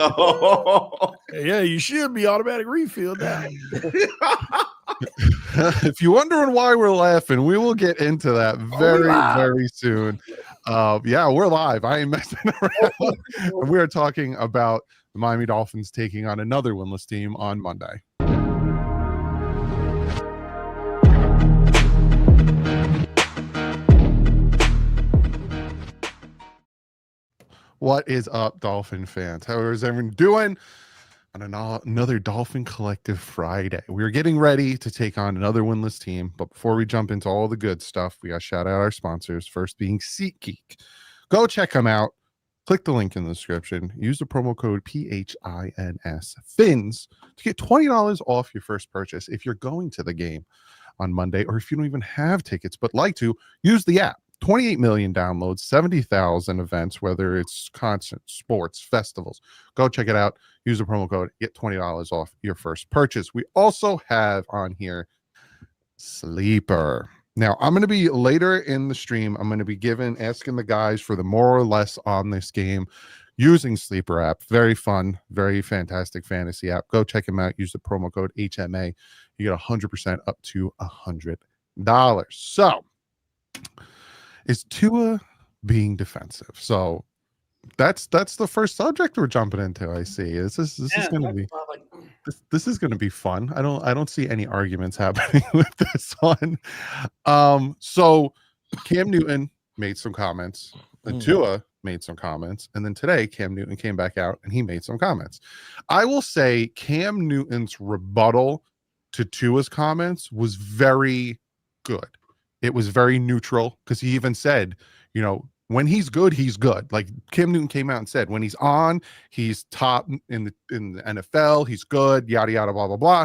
Yeah, you should be automatic refill now. If you're wondering why we're laughing, we will get into that very soon. Yeah, we're live. I ain't messing around. And we are talking about the Miami Dolphins taking on another winless team on Monday. What is up, Dolphin fans? How is everyone doing on another Dolphin Collective Friday? We're getting ready to take on another winless team, but before we jump into all the good stuff, we got to shout out our sponsors, first being SeatGeek. Go check them out. Click the link in the description. Use the promo code PHINS FINS to get $20 off your first purchase if you're going to the game on Monday, or if you don't even have tickets but like to, use the app. 28 million downloads, 70,000 events, whether it's concerts, sports, festivals. Go check it out. Use the promo code, get $20 off your first purchase. We also have on here Sleeper. Now, I'm going to be later in the stream, I'm going to be asking the guys for the more or less on this game using Sleeper app. Very fun, very fantastic fantasy app. Go check them out. Use the promo code HMA. You get 100% up to $100. So, is Tua being defensive? So that's the first subject we're jumping into. I see. This is going to be this is going to be fun. I don't see any arguments happening with this one. So Cam Newton made some comments, and Tua made some comments, and then today Cam Newton came back out and he made some comments. I will say Cam Newton's rebuttal to Tua's comments was very good. It was very neutral because he even said, you know, when he's good, he's good. Like Cam Newton came out and said, when he's on, he's top in the NFL. He's good, yada, yada, blah, blah, blah.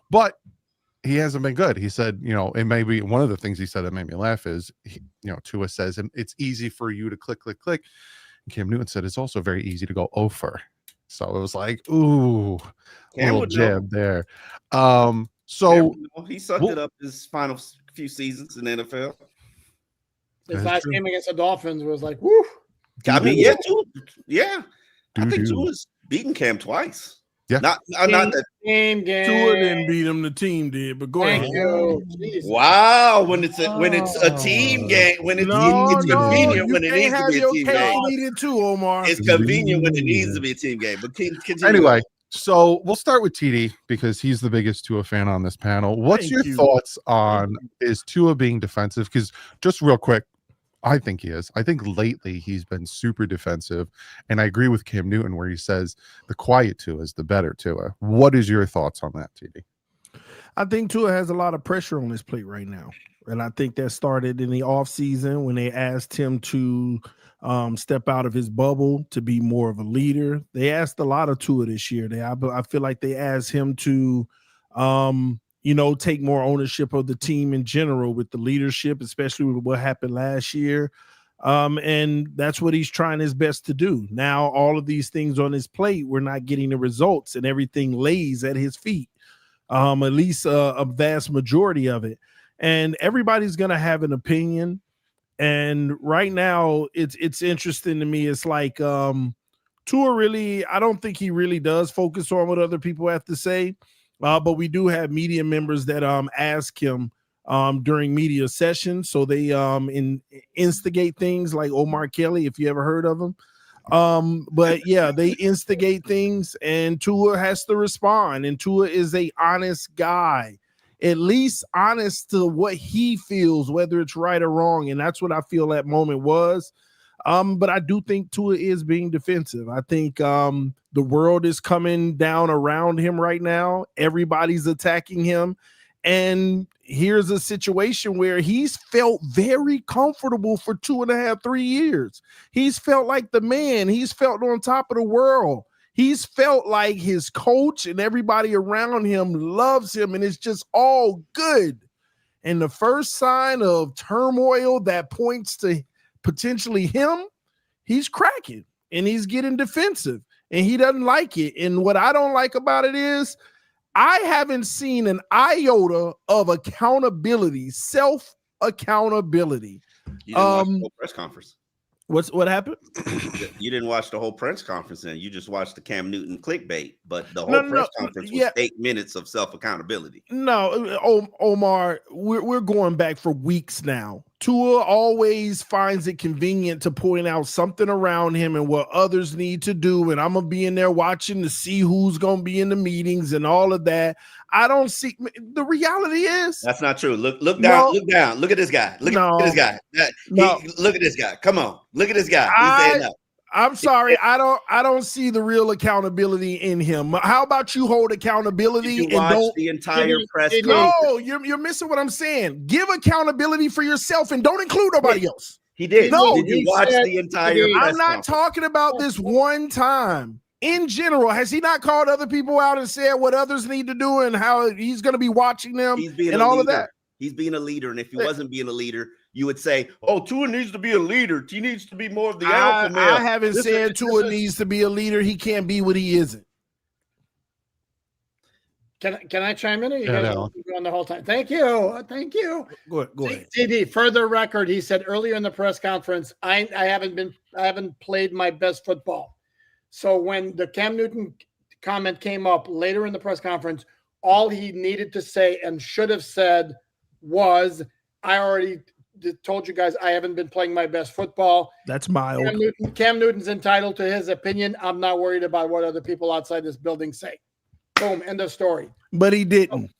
But he hasn't been good. He said, you know, it may be one of the things he said that made me laugh is, Tua says, it's easy for you to click. And Cam Newton said, it's also very easy to go over. So it was like, ooh, a little jab there. So he sucked it up his final few seasons in the NFL. His last game against the Dolphins was like, woo. I mean, yeah. I think Tua's beaten Cam twice. Yeah. Not that game. Tua didn't beat him, the team did, but go ahead. Wow, when it's a team game, when it's convenient when it needs to be a team game. Too, Omar. It's convenient when it needs to be a team game. But continue. Anyway, so we'll start with TD because he's the biggest Tua fan on this panel. What's your thoughts on is Tua being defensive? Because just real quick, I think he is. I think lately he's been super defensive, and I agree with Cam Newton where he says the quiet Tua is the better Tua. What is your thoughts on that, TD? I think Tua has a lot of pressure on his plate right now, and I think that started in the offseason when they asked him to step out of his bubble to be more of a leader. They asked a lot of Tua this year. I feel like they asked him to take more ownership of the team in general with the leadership, especially with what happened last year. And that's what he's trying his best to do. Now, all of these things on his plate, we're not getting the results, and everything lays at his feet, at least a vast majority of it. And everybody's going to have an opinion. And right now, it's interesting to me. It's like Tua really, I don't think he really does focus on what other people have to say. But we do have media members that ask him during media sessions. So they instigate things like Omar Kelly, if you ever heard of him. But yeah, they instigate things and Tua has to respond. And Tua is a honest guy, at least honest to what he feels, whether it's right or wrong. And that's what I feel that moment was. But I do think Tua is being defensive. I think the world is coming down around him right now. Everybody's attacking him. And here's a situation where he's felt very comfortable for 2.5, 3 years. He's felt like the man. He's felt on top of the world. He's felt like his coach and everybody around him loves him, and it's just all good. And the first sign of turmoil that points to potentially him, he's cracking and he's getting defensive and he doesn't like it. And what I don't like about it is I haven't seen an iota of accountability, self-accountability. You didn't watch the press conference. What happened? You didn't watch the whole press conference, then you just watched the Cam Newton clickbait. But the whole press conference was 8 minutes of self accountability. No, Omar, we're going back for weeks now. Tua always finds it convenient to point out something around him and what others need to do, and I'm gonna be in there watching to see who's gonna be in the meetings and all of that. I don't see. The reality is that's not true. Look down. Look down. Look at this guy. Look at this guy. Look at this guy. Come on. Look at this guy. He's saying no. I'm sorry, I don't see the real accountability in him. How about you hold accountability and don't the entire press? No, you're missing what I'm saying. Give accountability for yourself and don't include nobody else. He did. No, did you watch the entire? I'm not talking about this one time. In general, has he not called other people out and said what others need to do and how he's going to be watching them and all of that? He's being a leader, and if he wasn't being a leader, you would say, "Oh, Tua needs to be a leader. He needs to be more of the alpha male." I haven't said Tua needs to be a leader. He can't be what he isn't. Can I chime in? Or you guys on the whole time? Thank you. Go ahead. TD, for the record, he said earlier in the press conference, I haven't played my best football. So when the Cam Newton comment came up later in the press conference, all he needed to say and should have said was, I already told you guys I haven't been playing my best football. That's mild. Cam Newton's entitled to his opinion. I'm not worried about what other people outside this building say. Boom, end of story. But he didn't.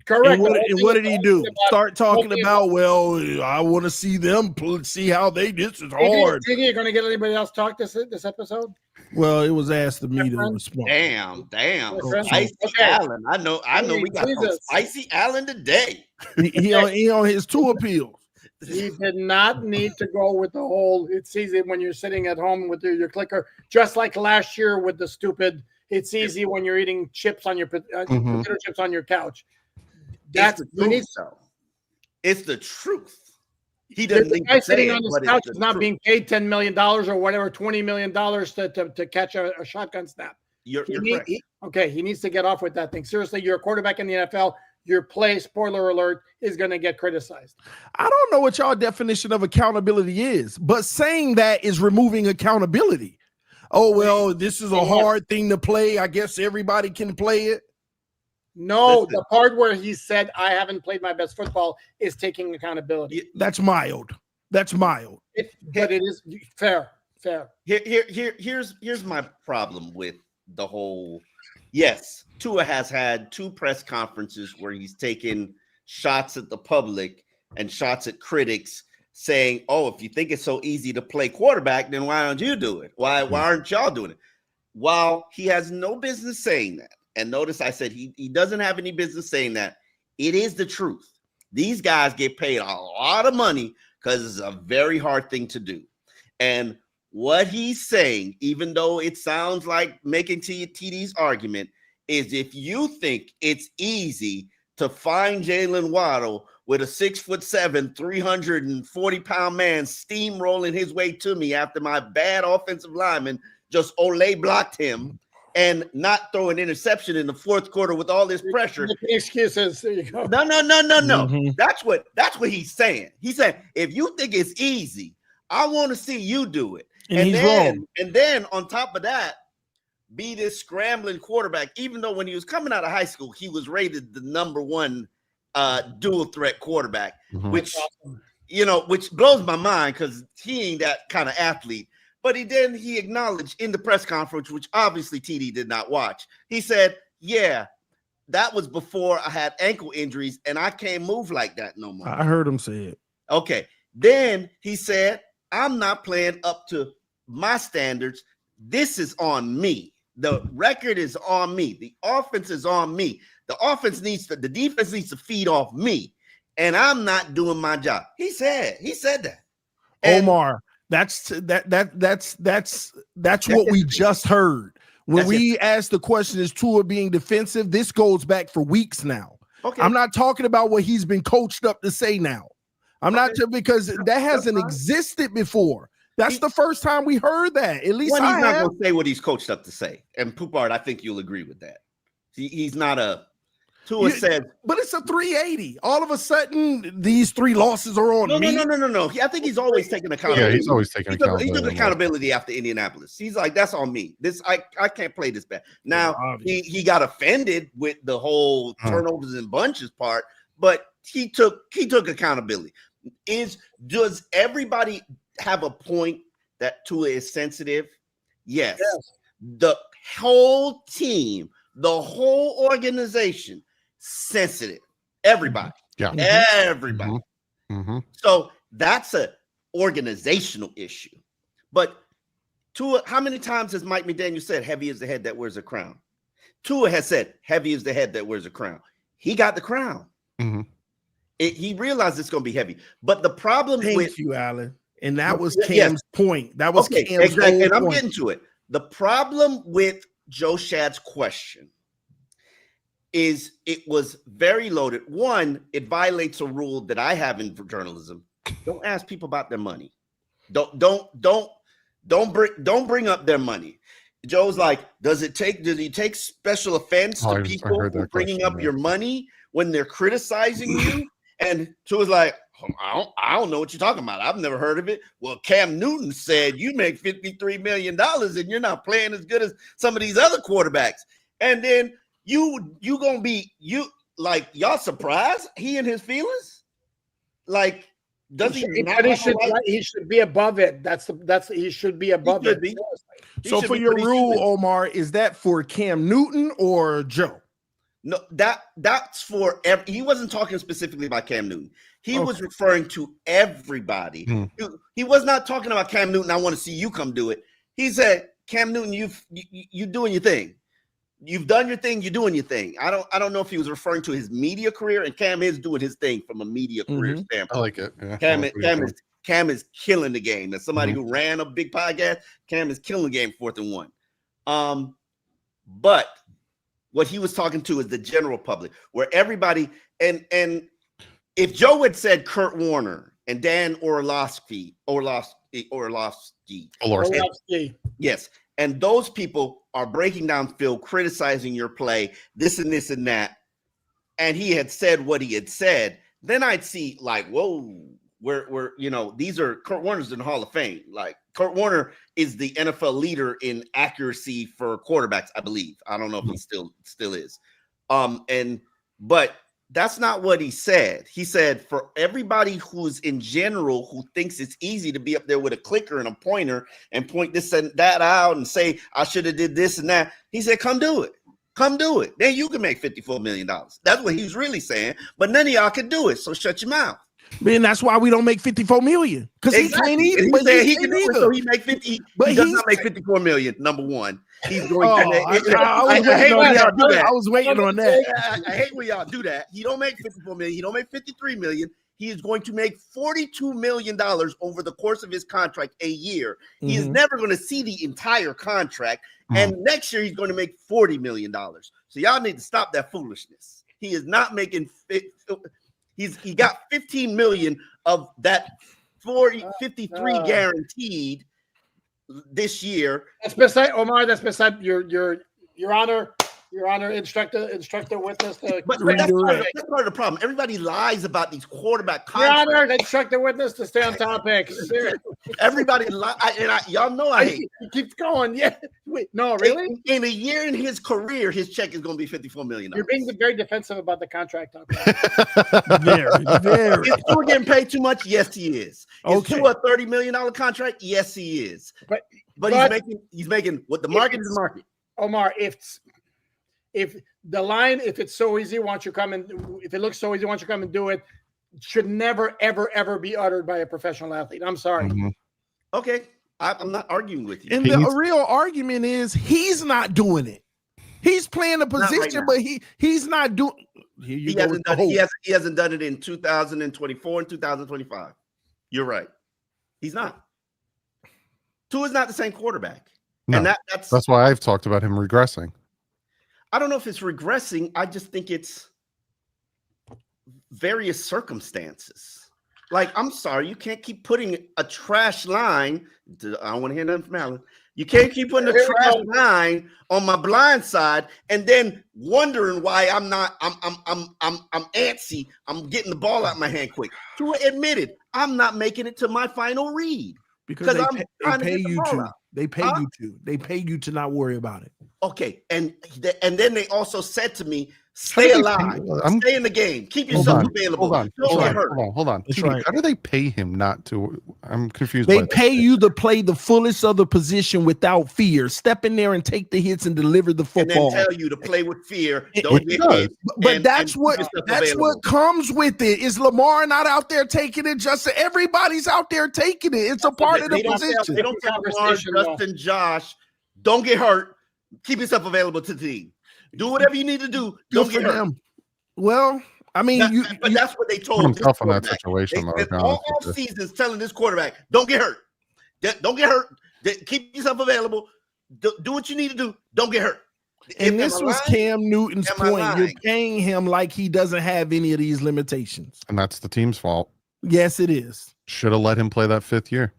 Correct. And what did he do? Start talking about, well, I want to see them see how they did. This is hard. You're going to get anybody else talk this episode? Well, it was asked of me to respond. Damn. Spicy Allen. I know we got some Spicy Allen today. He on his two appeals. He did not need to go with the whole, it's easy when you're sitting at home with your clicker, just like last year with the stupid, it's easy when you're eating chips on your potato chips on your couch. That's the truth, though. It's the truth. He doesn't think the guy sitting on his couch is not being paid $10 million or whatever, $20 million to catch a shotgun snap. You're correct. He needs to get off with that thing. Seriously, you're a quarterback in the NFL. Your play, spoiler alert, is going to get criticized. I don't know what y'all definition of accountability is, but saying that is removing accountability. Oh, well, this is a hard thing to play. I guess everybody can play it. No, the part where he said, I haven't played my best football is taking accountability. That's mild. But it is fair. Here's my problem with the whole. Yes, Tua has had 2 press conferences where he's taken shots at the public and shots at critics saying, oh, if you think it's so easy to play quarterback, then why don't you do it? Why aren't y'all doing it? While he has no business saying that, and notice I said he doesn't have any business saying that, it is the truth. These guys get paid a lot of money because it's a very hard thing to do. And what he's saying, even though it sounds like making TD's argument, is if you think it's easy to find Jalen Waddle with a 6'7", 340-pound man steamrolling his way to me after my bad offensive lineman just Olay blocked him and not throw an interception in the 4th quarter with all this pressure. Excuses. There you go. No. Mm-hmm. That's what he's saying. He said, if you think it's easy, I want to see you do it. And he's wrong. And then on top of that, be this scrambling quarterback, even though when he was coming out of high school, he was rated the number 1 dual threat quarterback, which blows my mind because he ain't that kind of athlete. But he acknowledged in the press conference, which obviously TD did not watch. He said, yeah, that was before I had ankle injuries and I can't move like that no more. I heard him say it. Okay. Then he said, I'm not playing up to my standards. This is on me. The record is on me. The offense is on me. The defense needs to feed off me. And I'm not doing my job. He said that. And Omar, that's what we just heard. When we asked the question, is Tua being defensive? This goes back for weeks now. Okay. I'm not talking about what he's been coached up to say now. Because that hasn't existed before. That's the first time we heard that. At least he's not going to say what he's coached up to say. And Poupard, I think you'll agree with that. He's not a Tua said, but it's a 380. All of a sudden, these 3 losses are on me. No. I think he's always taking accountability. Yeah, he's always taking accountability. He took accountability after Indianapolis. He's like, that's on me. I can't play this bad. Now he got offended with the whole turnovers and bunches part, but he took accountability. Does everybody have a point that Tua is sensitive? Yes. The whole team, the whole organization, sensitive. Everybody. Yeah. Everybody. So that's a organizational issue. But Tua, how many times has Mike McDaniel said, heavy is the head that wears a crown? Tua has said, heavy is the head that wears a crown. He got the crown. He realized it's going to be heavy. But the problem Thank you, Alan. And that was Cam's point. That was Cam's exactly. And I'm point. getting to it. The problem with Joe Shad's question is it was very loaded. One, it violates a rule that I have in journalism. Don't ask people about their money. Don't bring up their money. Joe's like, does he take special offense to people bringing up your money when they're criticizing you? And Tua's like, I don't know what you're talking about. I've never heard of it. Well, Cam Newton said you make $53 million and you're not playing as good as some of these other quarterbacks. And then you gonna be y'all surprised he and his feelings? Like, does he? He should be above it. He should be above it. So for your rule, Omar, is that for Cam Newton or Joe? No, that's for he wasn't talking specifically about Cam Newton. He was referring to everybody. He was not talking about Cam Newton. I want to see you come do it. He said, Cam Newton, you doing your thing. You've done your thing. You're doing your thing. I don't know if he was referring to his media career, and Cam is doing his thing from a media career standpoint. I like it. Yeah, Cam is killing the game. As somebody who ran a big podcast, Cam is killing the game 4th and 1. But what he was talking to is the general public, where everybody and if Joe had said Kurt Warner and Dan Orlovsky, yes, and those people are breaking down film, criticizing your play, this and this and that, and he had said what he had said, then I'd see like, whoa, we're these are Kurt Warner's in the Hall of Fame. Like Kurt Warner is the NFL leader in accuracy for quarterbacks, I believe. I don't know if he still is. But that's not what he said. He said for everybody who's in general who thinks it's easy to be up there with a clicker and a pointer and point this and that out and say I should have did this and that. He said, come do it. Come do it. Then you can make $54 million. That's what he was really saying. But none of y'all can do it. So shut your mouth. Man, that's why we don't make $54 million. Because he can't either. But he can do it, so he make 50. But he does not make $54 million. Number one, he's going. I hate when y'all do that. I was waiting on that. I hate when y'all do that. He don't make $54 million. He don't make $53 million. He is going to make $42 million over the course of his contract a year. He is never going to see the entire contract. And next year he's going to make $40 million. So y'all need to stop that foolishness. He is not making. He got 15 million of that 53 guaranteed this year. That's beside Omar. That's beside your honor. Your Honor, instructor witness. But that's part of the problem. Everybody lies about these quarterback contracts. Your Honor, instructor witness to stay on topic. Everybody lies, y'all know I hate. He keeps going. Yeah. Wait, no, really? In a year in his career, his check is going to be $54 million. You're being very defensive about the contract. Very. Is Tua getting paid too much? Yes, he is. Is Tua a $30 million contract? Yes, he is. But he's making what the market is market. Omar, if the line, if it's so easy, if it looks so easy, once you come and do it, should never, ever, ever be uttered by a professional athlete. I'm sorry. Okay. I'm not arguing with you. And the real argument is he's not doing it. He's playing a position, but he's not doing. He hasn't done it in 2024 and 2025. You're right. He's not. Tua's not the same quarterback. No, and that's why I've talked about him regressing. I don't know if it's regressing. I just think it's various circumstances. Like, I'm sorry, you can't keep putting a trash line. I don't want to hear nothing from Alan. You can't keep putting the Here we trash go. 9 on my blind side and then wondering why I'm antsy. I'm getting the ball out of my hand quick. Tua admitted I'm not making it to my final read because I'm they trying to pay get the you ball to. out. They pay you to. They pay you to not worry about it. Okay, and then they also said to me, "Stay alive, stay in the game, keep yourself available, don't get hurt." Hold on. That's TD, right. how do they pay him not to? I'm confused. They pay you to play the fullest of the position without fear. Step in there and take the hits and deliver the football. And then tell you to play with fear. Don't get hit. But that's what comes with it. Is Lamar not out there taking it? Justin, everybody's out there taking it. It's a part of the position. They don't tell Lamar, Justin, Josh, don't get hurt. Keep yourself available to the team. Do whatever you need to do. Don't get hurt. Them. Well, I mean, but that's what they told himself in that situation. All seasons telling this quarterback, don't get hurt. Don't get hurt. Keep yourself available. Do what you need to do. Don't get hurt. And this was Cam Newton's point. You're paying him like he doesn't have any of these limitations. And that's the team's fault. Yes, it is. Should have let him play that 5th year.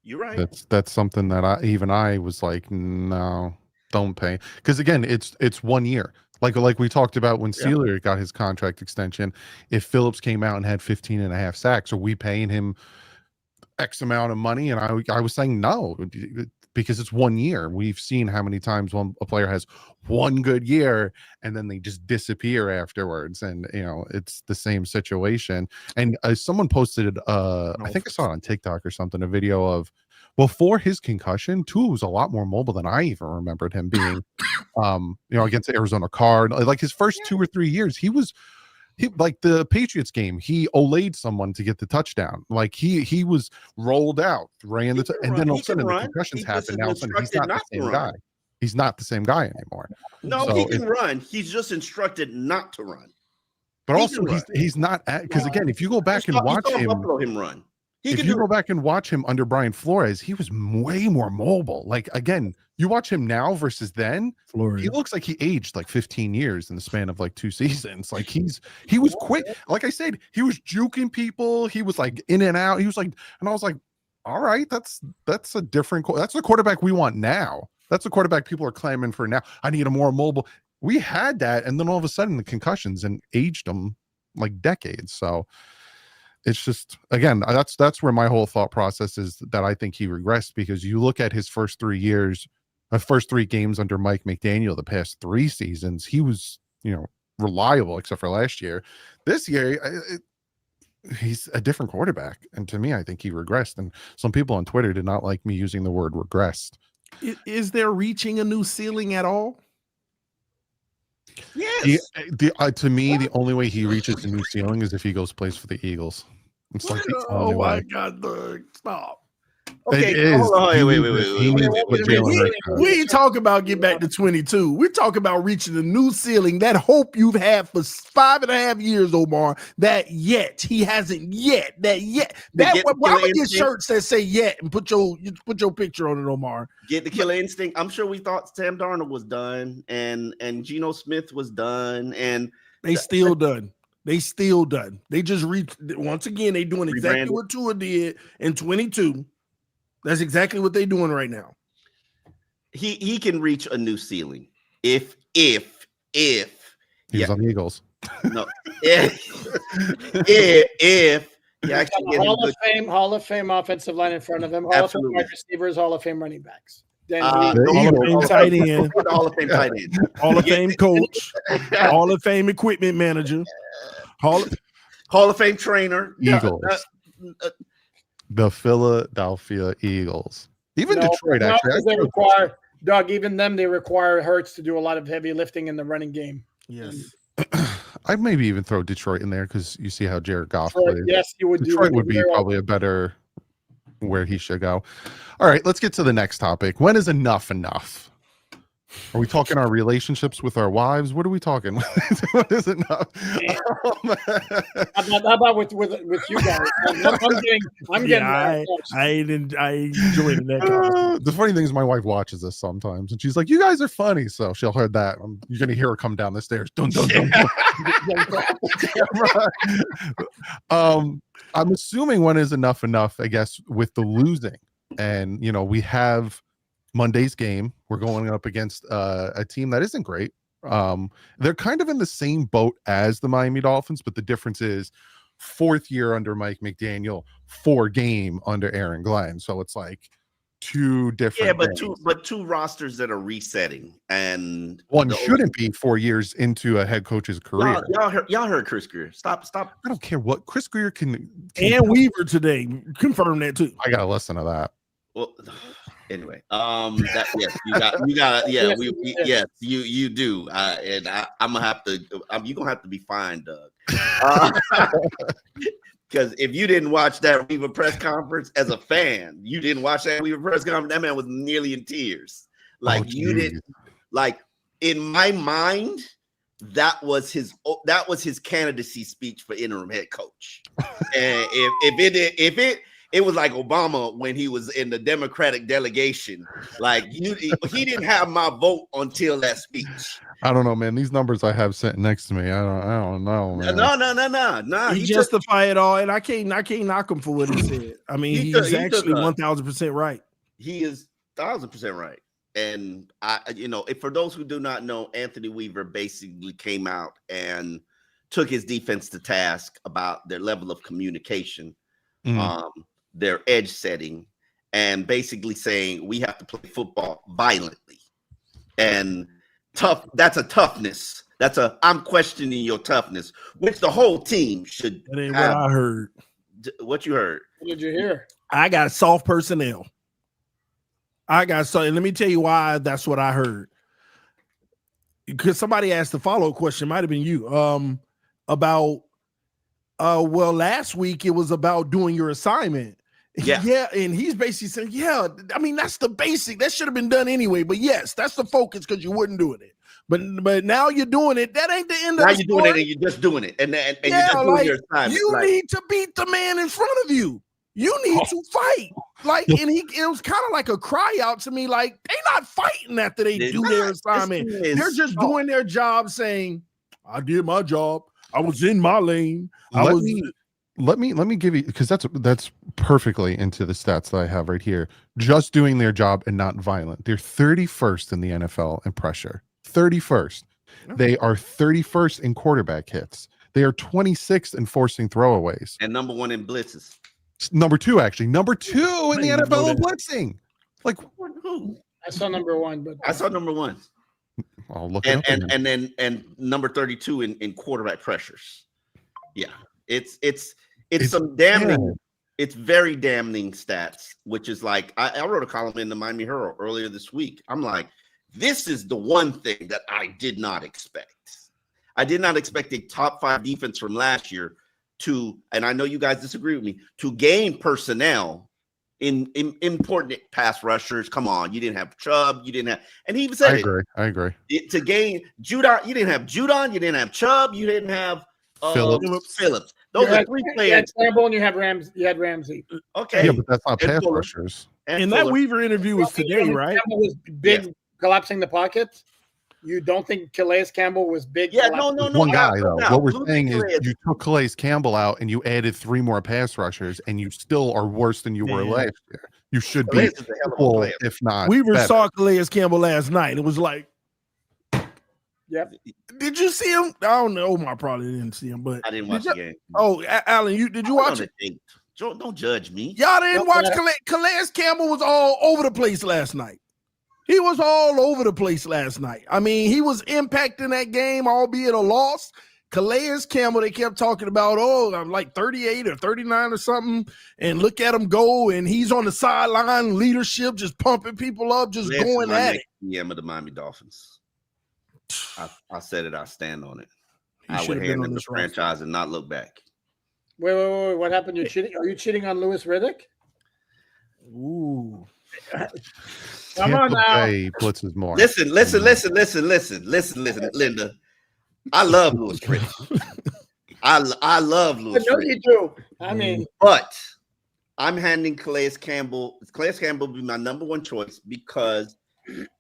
You're right. That's something that I was like, no, don't pay. Because again, it's 1 year. Like we talked about when Sealer got his contract extension. If Phillips came out and had 15.5 sacks, are we paying him X amount of money? And I was saying no, because it's 1 year. We've seen how many times when a player has one good year and then they just disappear afterwards. And it's the same situation. And someone posted, I think I saw it on TikTok or something, a video of before his concussion, Tua was a lot more mobile than I even remembered him being. Against the Arizona Card, like his first 2 or 3 years, he like the Patriots game, he olayed someone to get the touchdown. Like he was rolled out, ran and then all of a sudden the concussions happened. Now he's not the same guy. He's not the same guy anymore. No, so he can run. He's just instructed not to run. But also he's not because again, if you go back and watch him run. If you go back and watch him under Brian Flores, he was way more mobile. Like again, you watch him now versus then, he looks like he aged like 15 years in the span of like 2 seasons. Like he was quick. Like I said, he was juking people. He was like in and out. He was like, and I was like, all right, that's a different. That's the quarterback we want now. That's the quarterback people are clamoring for now. I need a more mobile. We had that, and then all of a sudden the concussions and aged him like decades. So it's just, again, that's where my whole thought process is, that I think he regressed, because you look at his first 3 years, first 3 games under Mike McDaniel, the past 3 seasons, he was, reliable except for last year. This year, he's a different quarterback. And to me, I think he regressed. And some people on Twitter did not like me using the word regressed. Is there reaching a new ceiling at all? Yes. To me, the only way he reaches a new ceiling is if he plays for the Eagles. It's like the only way. God, stop. Okay, hold on. Wait. We ain't talking about get back to 22. We're talking about reaching a new ceiling. That hope you've had for 5.5 years, Omar. He hasn't yet. Why would get shirts that say yet and put your picture on it, Omar? Get the killer instinct. I'm sure we thought Sam Darnold was done, and Geno Smith was done, and they still done. They still done. They just once again. They doing exactly what Tua did in 22. That's exactly what they're doing right now. He can reach a new ceiling if he's on the Eagles. No, if you actually get Hall of Fame offensive line in front of him, Hall of Fame wide receivers, Hall of Fame running backs. Hall of Fame tight end, Hall of Fame tight end, Hall of Fame coach, Hall of Fame equipment manager, Hall of Fame trainer. Eagles. The Philadelphia Eagles. Even Detroit, actually. Even them, they require Hurts to do a lot of heavy lifting in the running game. Yes. I'd maybe even throw Detroit in there, because you see how Jared Goff plays. Yes, you would. Detroit would be probably a better where he should go. All right, let's get to the next topic. When is enough enough? Are we talking our relationships with our wives? What are we talking? What is enough? How about with you guys? I'm getting. I enjoyed that. The funny thing is, my wife watches this sometimes, and she's like, "You guys are funny," so she'll hear that. You're gonna hear her come down the stairs. Dun, dun, dun. I'm assuming when is enough enough, I guess, with the losing, and we have Monday's game, we're going up against a team that isn't great. They're kind of in the same boat as the Miami Dolphins, but the difference is 4th year under Mike McDaniel, 4 game under Aaron Glenn. So it's like 2 different but two rosters that are resetting, and one shouldn't be 4 years into a head coach's career. Y'all heard Chris Greer. Stop. I don't care what Chris Greer can and Weaver today confirmed that too. I gotta listen to that. Well, anyway, yes, you do, and I'm gonna have to. You're gonna have to be fine, Doug. Because if you didn't watch that Weaver press conference as a fan, you didn't watch that Weaver press conference. That man was nearly in tears. You didn't. Like, in my mind, that was his candidacy speech for interim head coach. And it was like Obama when he was in the Democratic delegation. Like, he didn't have my vote until that speech. I don't know, man. These numbers I have sitting next to me, I don't know, man. No. He justify it all, and I can't knock him for what he said. I mean, he's actually 1,000% right. He is 1,000% right. And for those who do not know, Anthony Weaver basically came out and took his defense to task about their level of communication, their edge setting, and basically saying we have to play football violently. And that's a toughness. I'm questioning your toughness, which the whole team should. That ain't what I heard. What you heard? What did you hear? I got soft personnel. And let me tell you why that's what I heard. Because somebody asked the follow-up question, might have been you, about last week it was about doing your assignment. Yeah, and he's basically saying, I mean, that's the basic. That should have been done anyway. But yes, that's the focus because you wouldn't doing it. But now you're doing it. That ain't the end of the story. Now you're doing it, and you're just doing it. And you're just doing your assignment. You need to beat the man in front of you. You need to fight. And it was kind of like a cry out to me, like, they not fighting after they do their assignment. They're just doing their job, saying, I did my job. I was in my lane. Let me give you, because that's perfectly into the stats that I have right here. Just doing their job and not violent. They're 31st in the NFL in pressure. 31st. They are 31st in quarterback hits. They are 26th in forcing throwaways. And number 1 in blitzes. Number 2, actually. Number 2 in the NFL in blitzing. Like, I saw number 1, but I saw number 1. I'll look and number 32 in quarterback pressures. Yeah. It's some damning. It's very damning stats, which is like I wrote a column in the Miami Herald earlier this week. I'm like, this is the one thing that I did not expect. I did not expect a top 5 defense from last year to, and I know you guys disagree with me, to gain personnel in important pass rushers. Come on, you didn't have Chubb, you didn't have, and he even said I agree. To gain Judon, you didn't have Judon, you didn't have Chubb, you didn't have Phillips. Those are 3 players. You had Campbell and you had Ramsey. Okay. Yeah, but that's not pass rushers. And that Weaver interview was today, right? Campbell was big, collapsing the pocket. You don't think Calais Campbell was big? Yeah, no. One guy, though. What we're saying is you took Calais Campbell out and you added 3 more pass rushers, and you still are worse than you were last year. You should be equal, if not Weaver saw Calais Campbell last night. It was like, yep. Did you see him? I don't know. Omar probably didn't see him, but I didn't watch the game. Oh, Alan, did you watch it? Don't judge me. Y'all didn't watch Calais Campbell was all over the place last night. He was all over the place last night. I mean, he was impacting that game, albeit a loss. Calais Campbell, they kept talking about, I'm like 38 or 39 or something, and look at him go, and he's on the sideline, leadership, just pumping people up, just going at it. GM of the Miami Dolphins. I said it. I stand on it. I He would should have hand been on him the this franchise and not look back. Wait. What happened? You're cheating? Are you cheating on Louis Riddick? Ooh. Come on now. Blitzes more. Listen, Linda. I love Louis Riddick. I love Louis I know Riddick. you do. I mean, but I'm handing Calais Campbell. Calais Campbell will be my number 1 choice because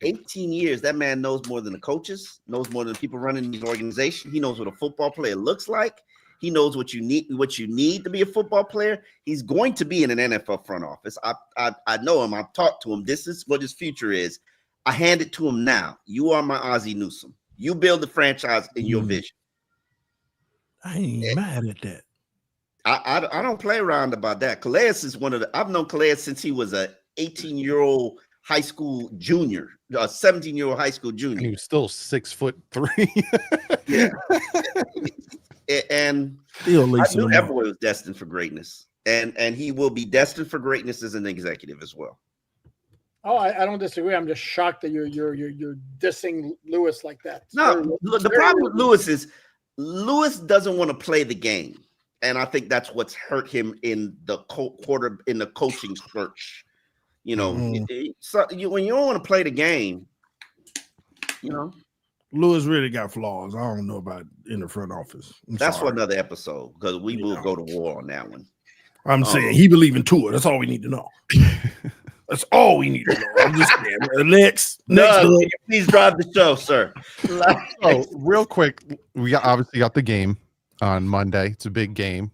18 years, that man knows more than the coaches, knows more than the people running these organizations. He knows what a football player looks like. He knows what you need to be a football player. He's going to be in an NFL front office. I know him. I've talked to him. This is what his future is. I hand it to him now. You are my Ozzie Newsome. You build the franchise in your vision. I ain't mad at that. I don't play around about that. Calais is I've known Calais since he was a 18-year-old high school junior, a 17-year-old high school junior. And he was still 6'3". Yeah. And Still I lacing knew him up. everyone was destined for greatness. And he will be destined for greatness as an executive as well. Oh, I don't disagree. I'm just shocked that you're dissing Lewis like that. No, the problem with Lewis is Lewis doesn't want to play the game. And I think that's what's hurt him in the coaching search. You know, when you don't want to play the game, you know. Lewis really got flaws. I don't know about in the front office. That's for another episode because we will go to war on that one. I'm saying he believe in Tua. That's all we need to know. That's all we need to know. I'm just saying. Next, please drive the show, sir. So real quick, we obviously got the game on Monday. It's a big game.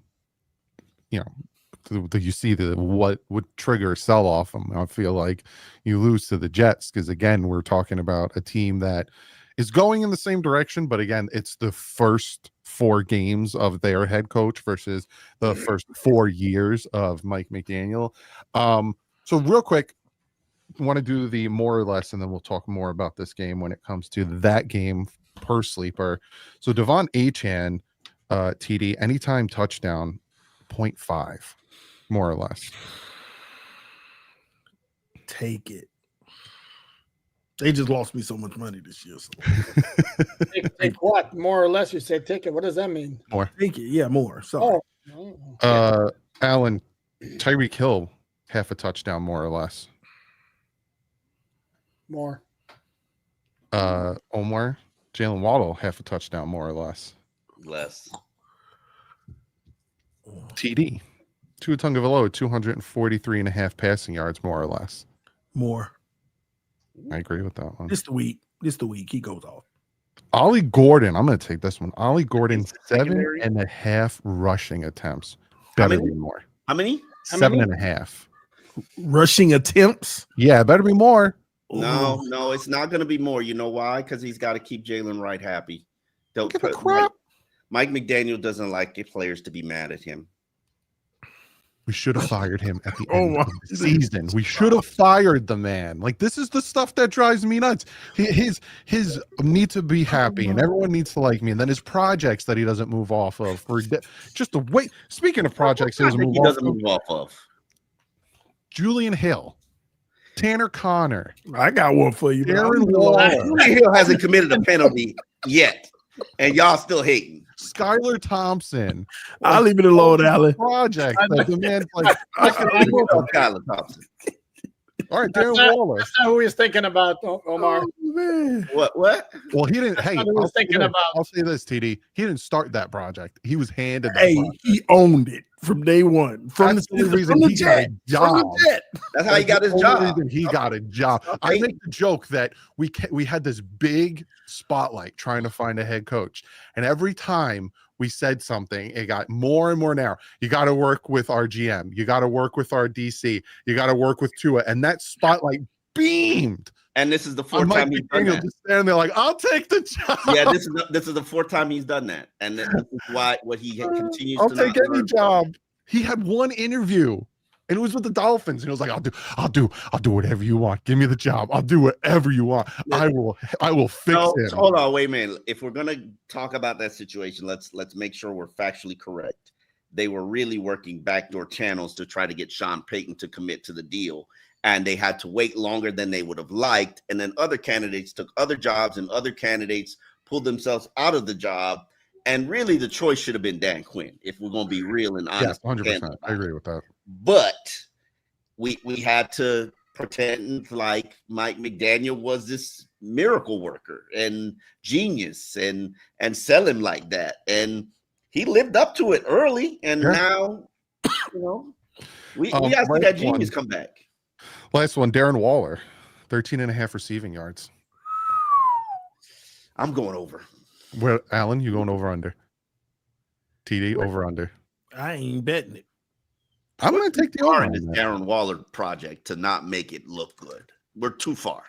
You know, you see what would trigger a sell-off. I feel like you lose to the Jets because, again, we're talking about a team that is going in the same direction, but again, it's the first 4 games of their head coach versus the first 4 years of Mike McDaniel. So real quick, I want to do the more or less, and then we'll talk more about this game when it comes to that game per sleeper. So Devon Achane, TD, anytime touchdown, 0.5, more or less. Take it. They just lost me so much money this year. So. Take what? More or less, you say take it. What does that mean? More. Take it. Yeah, more. Sorry. Alan, Tyreek Hill, half a touchdown, more or less. More. Omar, Jalen Waddle, half a touchdown, more or less. Less. TD, Tua Tagovailoa, 243.5 passing yards, more or less. More. I agree with that one. This the week he goes off. Ollie Gordon, I'm going to take this one. Ollie Gordon, 7.5 rushing attempts. Better be more. How many? 7.5 rushing attempts. Yeah, better be more. No, it's not going to be more. You know why? Because he's got to keep Jalen Wright happy. Don't give a crap. Mike McDaniel doesn't like players to be mad at him. We should have fired him at the end of the season. We should have fired the man. Like, this is the stuff that drives me nuts. His need to be happy, and everyone needs to like me. And then his projects that he doesn't move off of for just the way. Speaking of projects, he doesn't move off of. Julian Hill, Tanner Connor. I got one for you. Darren Waller. Julian Hill hasn't committed a penalty yet, and y'all still hating. Skylar Thompson. I'll leave it alone, Alan. Project. Like, the man's like, Skylar Thompson. All right, Darren Waller. That's not who he's thinking about, Omar. What? Well, he didn't. Hey, I'll say this, TD. He didn't start that project. He was handed that project. He owned it from day one. That's the reason he got a job. That's how he got his job. He got a job. Okay. I make the joke that we had this big spotlight trying to find a head coach, and every time we said something, it got more and more narrow. You got to work with our GM. You got to work with our DC. You got to work with Tua, and that spotlight beamed. And this is the fourth time he's done that. Just standing there like, I'll take the job. Yeah, this is the fourth time he's done that, and this is why what he continues. I'll take any job. He had one interview, and it was with the Dolphins, and he was like, I'll do whatever you want. Give me the job. I'll do whatever you want. I will fix it. Hold on, wait a minute. If we're gonna talk about that situation, let's make sure we're factually correct. They were really working backdoor channels to try to get Sean Payton to commit to the deal. And they had to wait longer than they would have liked. And then other candidates took other jobs, and other candidates pulled themselves out of the job. And really, the choice should have been Dan Quinn, if we're going to be real and honest. Yeah, 100%. I agree with that. But we had to pretend like Mike McDaniel was this miracle worker and genius and sell him like that. And he lived up to it early. And now, we got to see that genius come back. Last one, Darren Waller, 13.5 receiving yards. I'm going over. Where, Alan, you going over under? TD over under. I ain't betting it. I'm going to take the We're over in on this that. Darren Waller project to not make it look good. We're too far.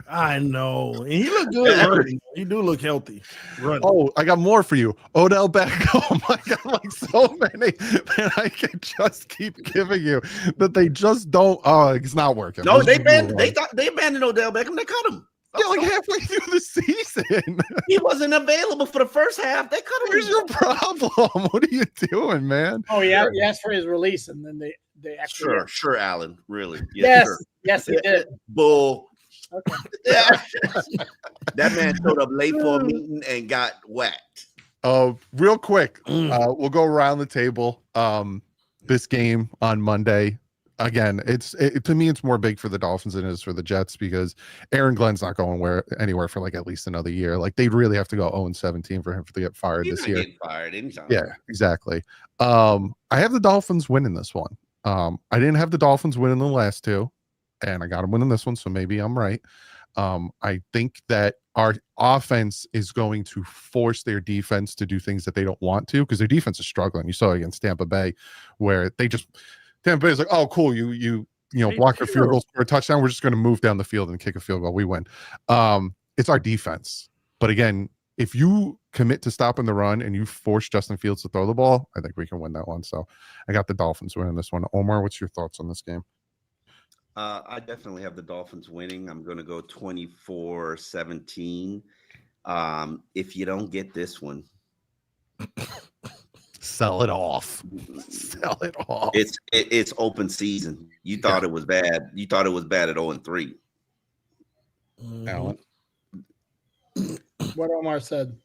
I know. And he looked good running. He do look healthy. Running. Oh, I got more for you. Odell Beckham. I got like so many that I can just keep giving you that they just don't. Oh, it's not working. No, Let's they just banned. move They on. thought they abandoned Odell Beckham. They cut him. Yeah, like halfway through the season. He wasn't available for the first half. They cut him. Where's your problem? What are you doing, man? Oh, yeah, he asked for his release, and then they actually Sure, Alan. Really? Yes, sure. yes, he did. Bull. Okay. Yeah. That man showed up late for a meeting and got whacked. Real quick, we'll go around the table. This game on Monday. Again, to me, it's more big for the Dolphins than it is for the Jets because Aaron Glenn's not going anywhere for like at least another year. Like they'd really have to go 0-17 for him to get fired He's this not year. getting fired anytime. Yeah, exactly. I have the Dolphins winning this one. I didn't have the Dolphins winning the last two, and I got them winning this one, so maybe I'm right. I think that our offense is going to force their defense to do things that they don't want to because their defense is struggling. You saw against Tampa Bay where Tampa Bay is like, oh, cool, you block a field goal for a touchdown. We're just going to move down the field and kick a field goal. We win. It's our defense. But again, if you commit to stopping the run and you force Justin Fields to throw the ball, I think we can win that one. So I got the Dolphins winning this one. Omar, what's your thoughts on this game? I definitely have the Dolphins winning. I'm going to go 24-17. If you don't get this one, sell it off. Sell it off. It's open season. You thought it was bad. You thought it was bad at 0-3. Alan? What Omar said.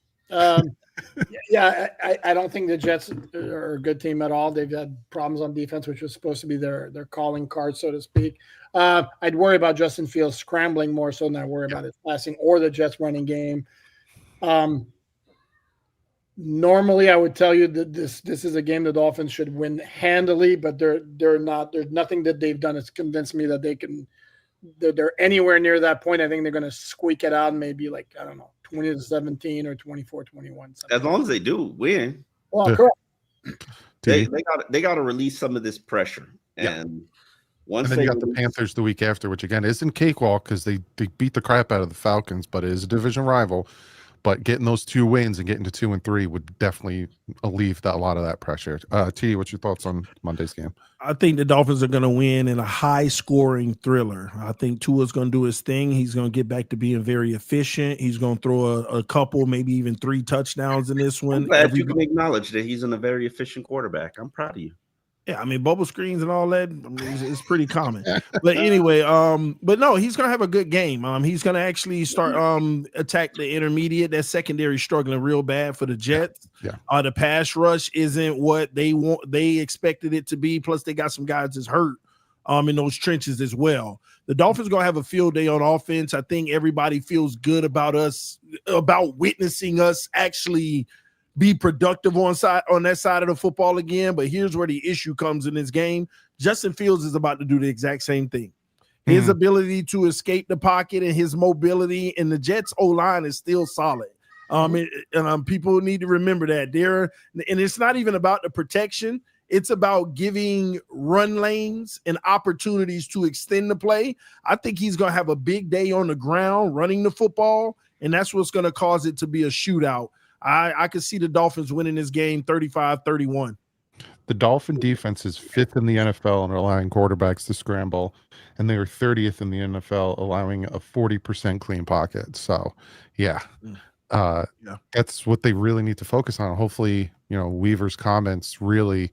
Yeah, I don't think the Jets are a good team at all. They've had problems on defense, which was supposed to be their calling card, so to speak. I'd worry about Justin Fields scrambling more so than I worry about his passing or the Jets running game. Normally, I would tell you that this is a game the Dolphins should win handily, but they're not. There's nothing that they've done that's convinced me that they're anywhere near that point. I think they're going to squeak it out, maybe like, I don't know, 20-17 or 24-21. As long as they do win. Well, correct. They got to release some of this pressure. And once then you got the Panthers the week after, which again isn't cakewalk because they beat the crap out of the Falcons, but it is a division rival. But getting those 2 wins and getting to 2-3 would definitely alleviate a lot of that pressure. T, what's your thoughts on Monday's game? I think the Dolphins are going to win in a high-scoring thriller. I think Tua's going to do his thing. He's going to get back to being very efficient. He's going to throw a couple, maybe even 3 touchdowns in this one. I'm glad you can acknowledge that he's a very efficient quarterback. I'm proud of you. Yeah, I mean, bubble screens and all that, I mean, it's pretty common. But anyway, but no, he's going to have a good game. He's going to actually start attack the intermediate. That secondary struggling real bad for the Jets. Yeah. The pass rush isn't what they expected it to be. Plus, they got some guys that's hurt in those trenches as well. The Dolphins going to have a field day on offense. I think everybody feels good about witnessing us actually be productive on that side of the football again. But here's where the issue comes in this game. Justin Fields is about to do the exact same thing. His ability to escape the pocket and his mobility, and the Jets O-line is still solid. People need to remember that and it's not even about the protection. It's about giving run lanes and opportunities to extend the play. I think he's going to have a big day on the ground running the football, and that's what's going to cause it to be a shootout. I could see the Dolphins winning this game 35-31. The Dolphin defense is 5th in the NFL in allowing quarterbacks to scramble, and they are 30th in the NFL allowing a 40% clean pocket. So, that's what they really need to focus on. Hopefully, Weaver's comments really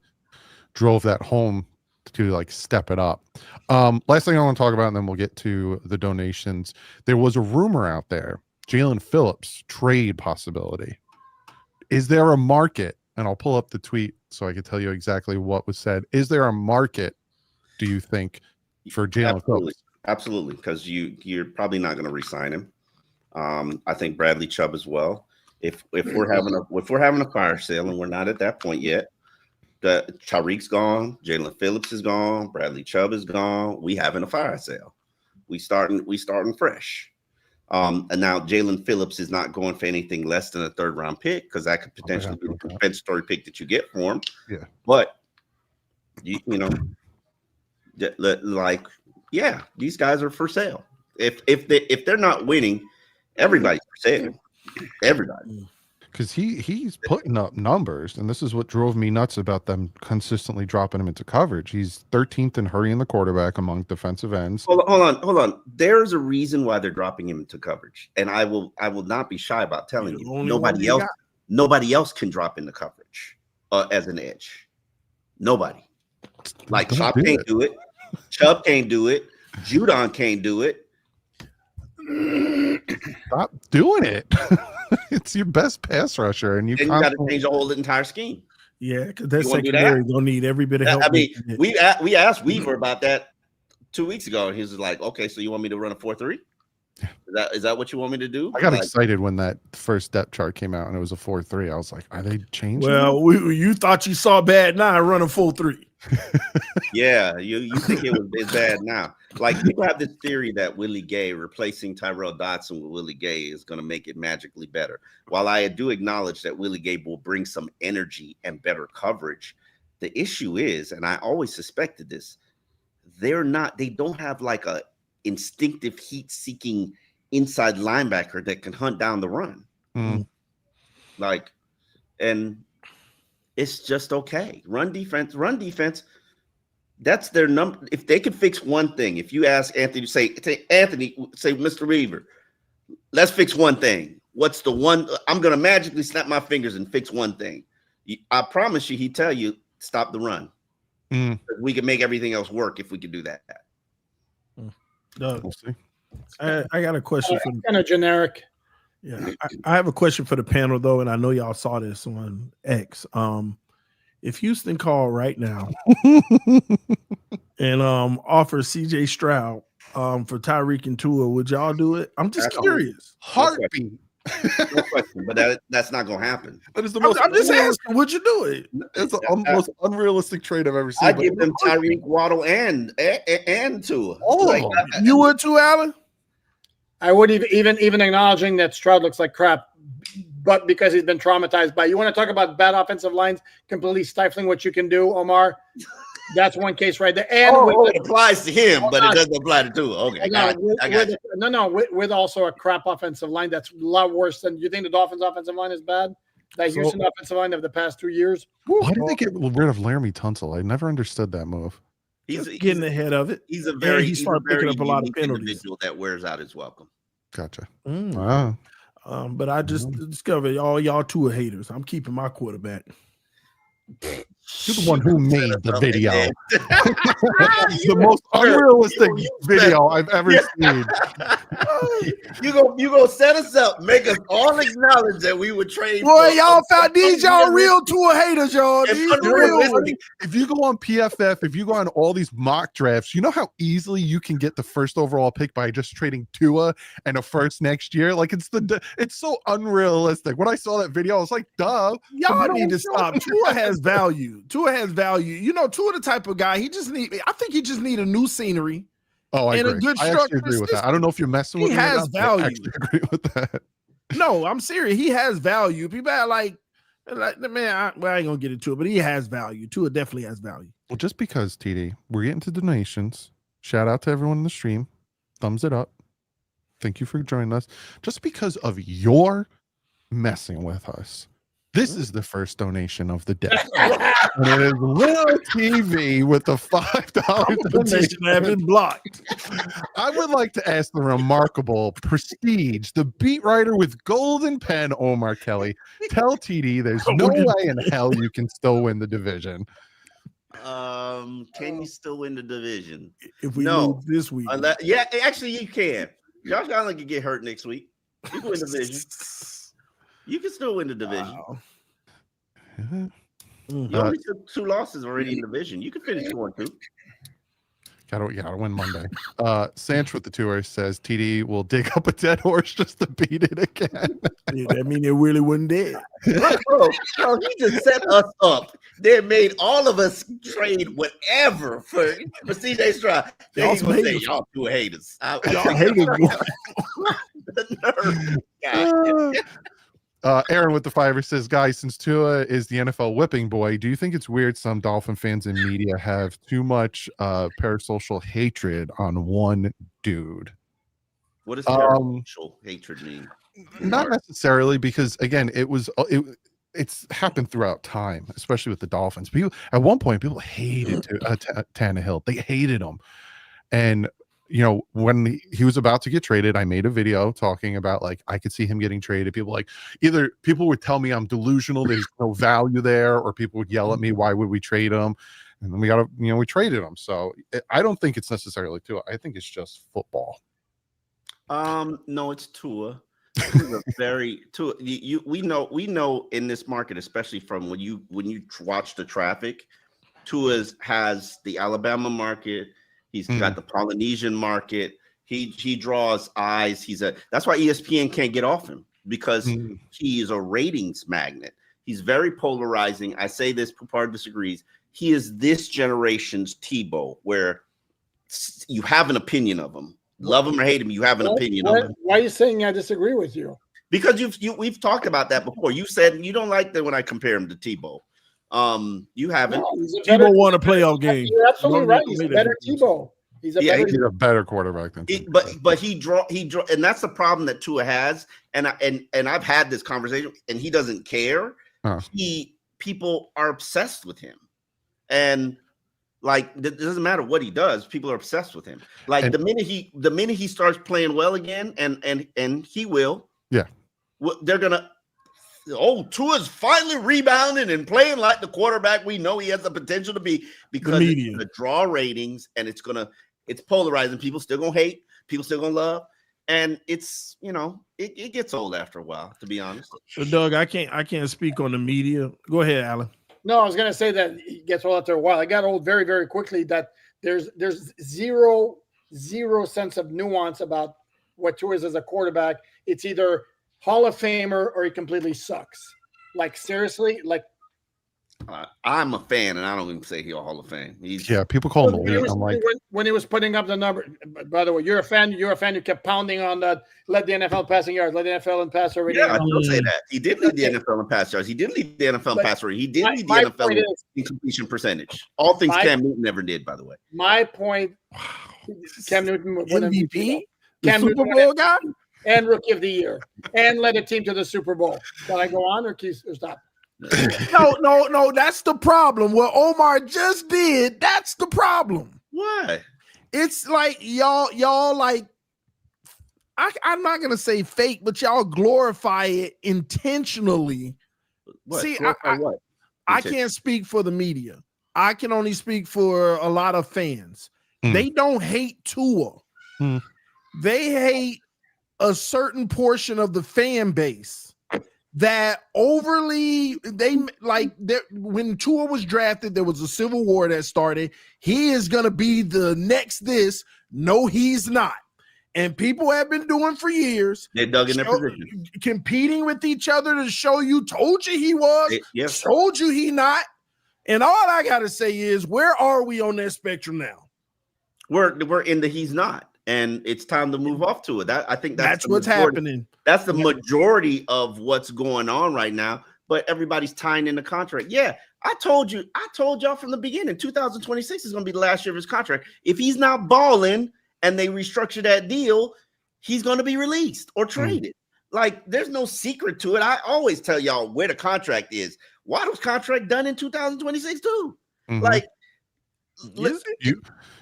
drove that home to step it up. Last thing I want to talk about, and then we'll get to the donations. There was a rumor out there, Jalen Phillips trade possibility. Is there a market? And I'll pull up the tweet so I can tell you exactly what was said. Is there a market, do you think, for Jalen Phillips? Absolutely, because you're probably not going to re-sign him. I think Bradley Chubb as well. If we're having a fire sale, and we're not at that point yet, the Tariq's gone, Jalen Phillips is gone, Bradley Chubb is gone. We having a fire sale. We starting fresh. And now Jalen Phillips is not going for anything less than a 3rd-round pick because that could potentially be the compensatory pick that you get for him. Yeah. But, you know, like, yeah, these guys are for sale. If they're not winning, everybody's for sale. Everybody. Because he's putting up numbers, and this is what drove me nuts about them consistently dropping him into coverage. He's 13th in hurrying the quarterback among defensive ends. Hold on. There's a reason why they're dropping him into coverage, and I will not be shy about telling you. Nobody else can drop into coverage as an edge. Nobody. Like Chop can't do it. Chubb can't do it. Judon can't do it. Stop doing it. It's your best pass rusher, and you got to change the whole entire scheme. Yeah, because that secondary gonna need every bit of help. I mean, we asked Weaver about that 2 weeks ago, and he was like, "Okay, so you want me to run a 4-3? Is that what you want me to do?" I got excited when that first depth chart came out, and it was a 4-3. I was like, "Are they changing?" Well, you thought you saw bad now, run a 4-3. Yeah, you think it's bad now. Like, people have this theory that Willie Gay replacing Tyrell Dodson with Willie Gay is going to make it magically better. While I do acknowledge that Willie Gay will bring some energy and better coverage, the issue is, and I always suspected this, they don't have like a instinctive heat-seeking inside linebacker that can hunt down the run. Like, and it's just okay. Run defense. That's their number. If they could fix one thing, if you ask Anthony, say, Mr. Weaver, let's fix one thing. What's the one? I'm going to magically snap my fingers and fix one thing. I promise you, he'd tell you, stop the run. We can make everything else work if we could do that. We'll see. I got a question for kind of generic. Yeah, I have a question for the panel though, and I know y'all saw this on X. If Houston called right now and offer CJ Stroud for Tyreek and Tua, would y'all do it? I'm just curious. Heartbeat. No question, but that's not gonna happen. That is the most. I'm just asking, would you do it? It's the most unreunrealistic trade I've ever seen. I give them Tyreek, Waddle, and Tua. You would too, Alan? I would even acknowledging that Stroud looks like crap, but because he's been traumatized by. You want to talk about bad offensive lines completely stifling what you can do, Omar? That's one case right there. And it applies to him, but it doesn't apply to Tua. Okay, with also a crap offensive line that's a lot worse than you think the Dolphins' offensive line is bad. That Houston offensive line of the past 2 years. Why did they get rid of Laramie Tunsil? I never understood that move. He's getting ahead of it. He's he started picking up a lot of penalties. Individual that wears out his welcome. Gotcha. Wow. But I just discovered all y'all Tua haters. I'm keeping my quarterback. You're the one who made the video. The most unrealistic video I've ever seen. You go set us up, make us all acknowledge that we would trade. Boy, y'all found these y'all real Tua haters, y'all. If you go on PFF, if you go on all these mock drafts, you know how easily you can get the first overall pick by just trading Tua and a first next year. Like it's so unrealistic. When I saw that video, I was like, duh. Y'all need to stop. Tua has value. Tua has value. You know, Tua the type of guy. I think he just need a new scenery. Oh, I agree. A good I actually agree with that. I don't know if you're messing with me. He has value. I actually agree with that. No, I'm serious. He has value. People are like man, I ain't gonna get into it, but he has value. Tua definitely has value. Well, just because, TD, we're getting to donations. Shout out to everyone in the stream. Thumbs it up. Thank you for joining us. Just because of your messing with us. This is the first donation of the day. And it is Lil TV with the $5 donation. Have been blocked. I would like to ask the remarkable Prestige, the beat writer with golden pen, Omar Kelly. Tell TD there's no way in hell you can still win the division. Can you still win the division? If we lose this week. Yeah, actually you can. Josh Allen can get hurt next week. You can win the division. You can still win the division. Wow. You only took 2 losses already in the division. You can finish 1-2. Gotta win Monday. Sanch with the tour says TD will dig up a dead horse just to beat it again. Yeah, that mean it really wasn't dead. Bro, he just set us up. They made all of us trade whatever for CJ Stroud. Y'all say y'all two haters. Y'all haters. The nerve. Aaron with the fiver says, guys, since Tua is the NFL whipping boy, do you think it's weird some Dolphin fans and media have too much parasocial hatred on one dude? What does parasocial hatred mean? Not necessarily, because again, it's happened throughout time, especially with the Dolphins. People at one point, people hated Tannehill. They hated him, and when he was about to get traded, I made a video talking about like I could see him getting traded. Either people would tell me I'm delusional, there's no value there, or people would yell at me, why would we trade him? And then we traded him. So I don't think it's necessarily Tua. I think it's just football. No, it's Tua. Tua. We know in this market, especially from when you watch the traffic, Tua has the Alabama market. He's got the Polynesian market. He draws eyes. That's why ESPN can't get off him, because he is a ratings magnet. He's very polarizing. I say this, Pupar disagrees. He is this generation's Tebow, where you have an opinion of him. Love him or hate him, you have an opinion of him. Why are you saying I disagree with you? Because we've talked about that before. You said you don't like that when I compare him to Tebow. You haven't. Tebow won a playoff game. You're absolutely right. He's a better Tebow. He's a better quarterback than Tebow. But he draw, and that's the problem that Tua has. And I've had this conversation, and he doesn't care. People are obsessed with him, and like it doesn't matter what he does, people are obsessed with him. Like the minute he starts playing well again, and he will, they're gonna. Tua's finally rebounding and playing like the quarterback we know he has the potential to be, because it's gonna draw ratings, and it's polarizing. People still gonna hate, people still gonna love, and it's it gets old after a while, to be honest. So Doug, I can't speak on the media. Go ahead, Alan. No, I was gonna say that it gets old after a while. I got old very, very quickly. That there's zero sense of nuance about what Tua is as a quarterback. It's either Hall of Famer or he completely sucks. Like seriously, like I'm a fan, and I don't even say he's a Hall of Fame. People call him elite. When he was putting up the number. By the way, you're a fan. You're a fan who kept pounding on that. Let the NFL passing yards. Let the NFL and pass rating. Yeah, I will say that he did lead the NFL in pass yards. He did lead the NFL in pass rating. He did lead the NFL in completion percentage. All things Cam Newton never did, by the way. My point. Cam Newton MVP. Cam Super Bowl guy and Rookie of the Year, and led a team to the Super Bowl. Can I go on or stop? No, that's the problem. What Omar just did, that's the problem. Why? It's like y'all like I'm not gonna say fake, but y'all glorify it intentionally. What? See, I can't speak for the media. I can only speak for a lot of fans. They don't hate Tua. They hate a certain portion of the fan base that overly when Tua was drafted, there was a civil war that started. He is going to be the next this. No, he's not. And people have been doing for years. They dug in their position, competing with each other to show you, told you he was, told you he not. And all I got to say is, where are we on that spectrum now? We're in the he's not. And it's time to move off to it. I think that's what's happening. That's the majority of what's going on right now. But everybody's tying in the contract. Yeah, I told y'all from the beginning, 2026 is going to be the last year of his contract. If he's not balling and they restructure that deal, he's going to be released or traded. Like, there's no secret to it. I always tell y'all where the contract is. Waddle's contract done in 2026 too. Like,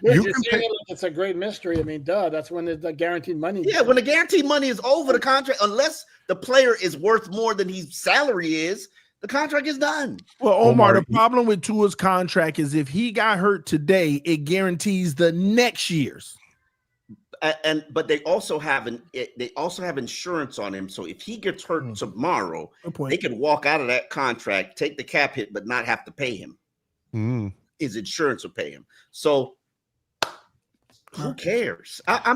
it's a great mystery. I mean, that's when the guaranteed money. Yeah, when the guaranteed money is over, the contract, unless the player is worth more than his salary is, the contract is done. Well, Omar, the problem with Tua's contract is if he got hurt today, it guarantees the next year's. But they also have insurance on him. So if he gets hurt tomorrow, they can walk out of that contract, take the cap hit, but not have to pay him. His insurance will pay him. So who cares? I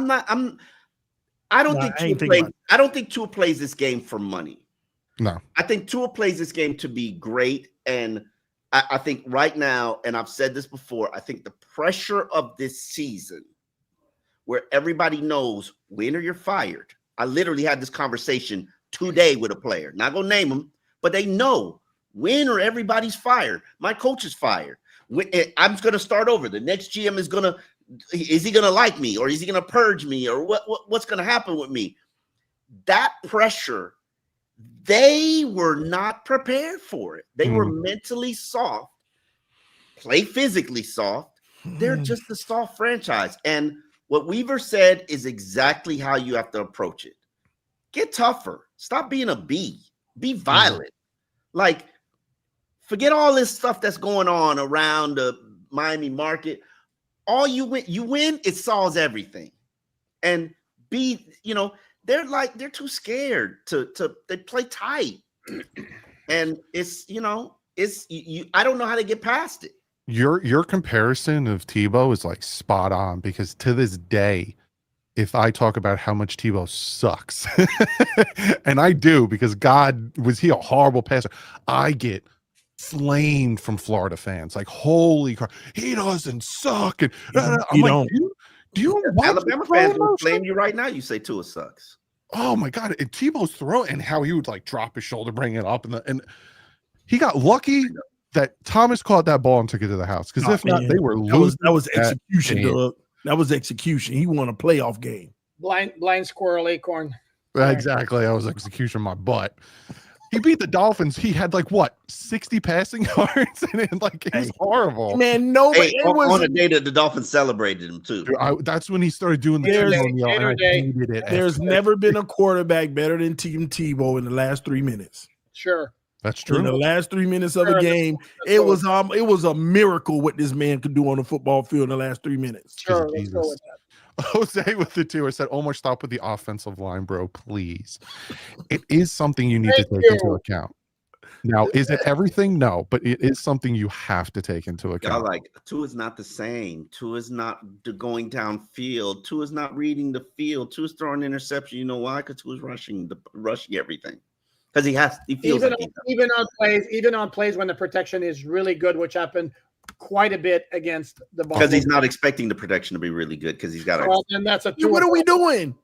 don't think Tua plays this game for money. No. I think Tua plays this game to be great. And I think right now, and I've said this before, I think the pressure of this season, where everybody knows win or you're fired, I literally had this conversation today with a player. Not gonna name them, but they know when or everybody's fired. My coach is fired. I'm gonna start over. The next GM is he gonna like me, or is he gonna purge me, or what's gonna happen with me? That pressure, they were not prepared for it. They were mentally soft, play physically soft. They're just a soft franchise. And what Weaver said is exactly how you have to approach it. Get tougher. Stop being a B. Be violent. Like, forget all this stuff that's going on around the Miami market. All you win, it solves everything. And they're too scared they play tight. And I don't know how to get past it. Your comparison of Tebow is like spot on, because to this day, if I talk about how much Tebow sucks, and I do, because God, was he a horrible passer? I get flamed from Florida fans, like, holy crap, he doesn't suck. And I'm like, do you Alabama fans will flame you right now? You say Tua sucks. Oh my God, and Tebow's throw, and how he would like drop his shoulder, bring it up, and he got lucky that Thomas caught that ball and took it to the house, because if not, they were losing. That was execution, Doug. That was execution. He won a playoff game. Blind squirrel acorn. Exactly. That was execution my butt. He beat the Dolphins. He had 60 passing yards, and it was horrible. Man, nobody. On the day that the Dolphins celebrated him too. Dude, that's when he started doing the hated it. There's never been a quarterback better than Tim Tebow in the last 3 minutes. Sure. That's true. In the last 3 minutes of the game, it was a miracle what this man could do on the football field in the last 3 minutes. Sure, let's go with that. Jose with the 2 said, Omar, stop with the offensive line, bro, please. It is something you need to take into account. Now, is it everything? No, but it is something you have to take into account. Tua is not the same. Tua is not going downfield. Tua is not reading the field. Tua is throwing interception. You know why? Because Tua is rushing everything. Because he feels even on plays when the protection is really good, which happened quite a bit against the ball. Because he's not expecting the protection to be really good, because he's got then that's what are we doing?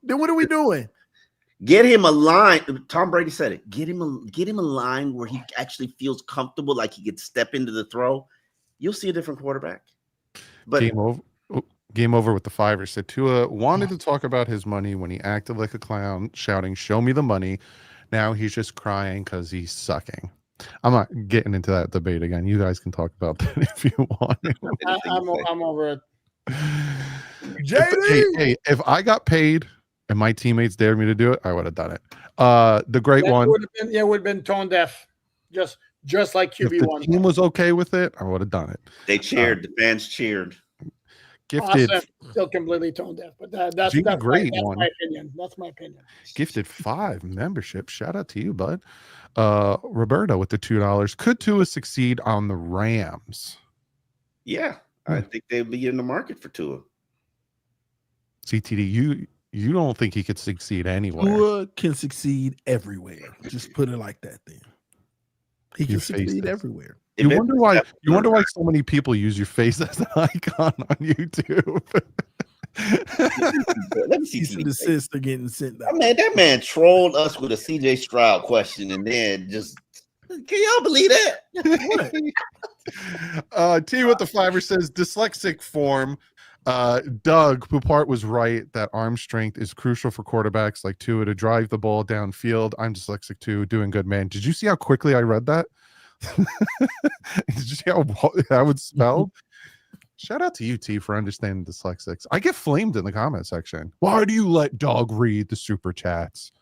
Get him a line. Tom Brady said it. Get him a line where he actually feels comfortable, like he could step into the throw. You'll see a different quarterback. But Game over with the 5. Said Tua wanted to talk about his money when he acted like a clown, shouting, "Show me the money." Now he's just crying because he's sucking. I'm not getting into that debate again. You guys can talk about that if you want. I'm over it. JD! If I got paid and my teammates dared me to do it, I would have done it. The great one. Would have been tone deaf, just like QB1. If the team was okay with it, I would have done it. They cheered. The fans cheered. Gifted. Awesome. Still completely tone deaf, but that's great that's one. my opinion. That's my opinion. Gifted 5 membership. Shout out to you, bud. Roberto with the $2. Could Tua succeed on the Rams? Yeah, I think they'll be in the market for Tua. CTD, you don't think he could succeed anywhere? Tua can succeed everywhere. Just put it like that. Then he can succeed everywhere. You wonder why so many people use your face as an icon on YouTube. Let me see. Cease and desist are getting sent out. That man trolled us with a CJ Stroud question, and then just, can y'all believe that? T with the 5 says dyslexic form. Doug Poupart was right that arm strength is crucial for quarterbacks like Tua to drive the ball downfield. I'm dyslexic too. Doing good, man. Did you see how quickly I read that? Did you see how it's spelled? Shout out to you, T, for understanding dyslexics. I get flamed in the comment section. Why do you let Dog read the super chats?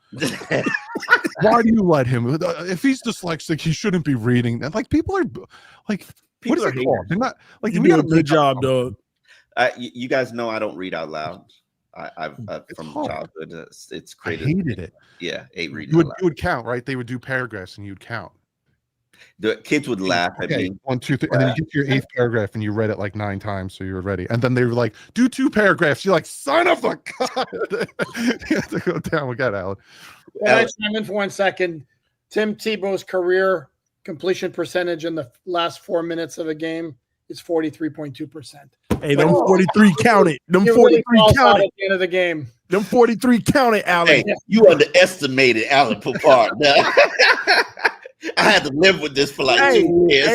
Why do you let him? If he's dyslexic, he shouldn't be reading. And people are like, what is it called? They're not like, you do a good job, Doug. You guys know I don't read out loud. I've from childhood, it's crazy. I hated it. Yeah, 8 reading. You would count, right? They would do paragraphs and you'd count. The kids would laugh at me. 1, 2, 3, and then you get to your 8th paragraph and you read it 9 times, so you were ready. And then they were like, "Do 2 paragraphs." You're like, "Son of a god!" You have to go down. We got Alan. I chime in for 1 second. Tim Tebow's career completion percentage in the last 4 minutes of a game is 43.2%. Hey, them 43 counted. Them He really 43 falls out counted. at the end of the game. Them 43 counted, Allen. Hey, you underestimated Alan Papard. Now, I had to live with this for like Hey, 2 years.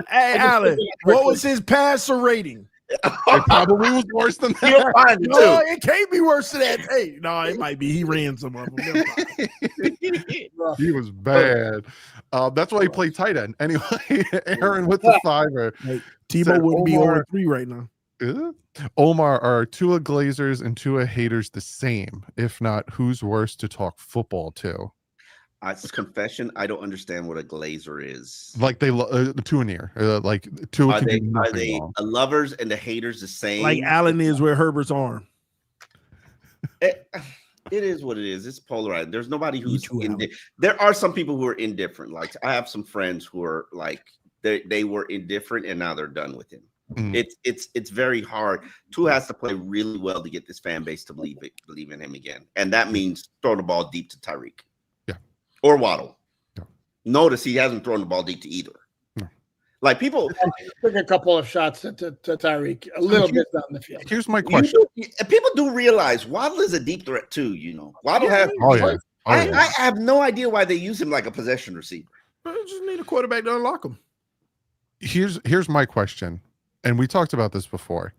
hey, Allen, what was his passer rating? It probably was worse than You'll that. find it No, too. it can't be worse than that. Hey, no, it might be. He ran some of them. Never mind. He was bad. That's why he played tight end. Anyway, Aaron with the fiver. Hey, Said Tebow wouldn't be Omar- 0-3 right now. Omar, are Tua Glazers and Tua haters the same? If not, who's worse to talk football to? Confession, I don't understand what a glazer is. Like they Tua near, like Tua Are can they do are nothing they wrong. lovers and the haters the same? Like Allen is with Herbert's arm. It is what it is. It's polarized. There's nobody who's too, there are some people who are indifferent. Like I have some friends who are like they were indifferent and now they're done with him. Mm. It's very hard. Tua has to play really well to get this fan base to believe in him again, and that means throw the ball deep to Tyreek, or Waddle. Yeah. Notice he hasn't thrown the ball deep to either. No. Like people Took a couple of shots to Tyreek, a little bit down the field. Here's my question. People do realize Waddle is a deep threat too. You know, Waddle has. Oh yeah. Oh, I yeah. have no idea why they use him like a possession receiver. But just need a quarterback to unlock him. Here's my question, and we talked about this before.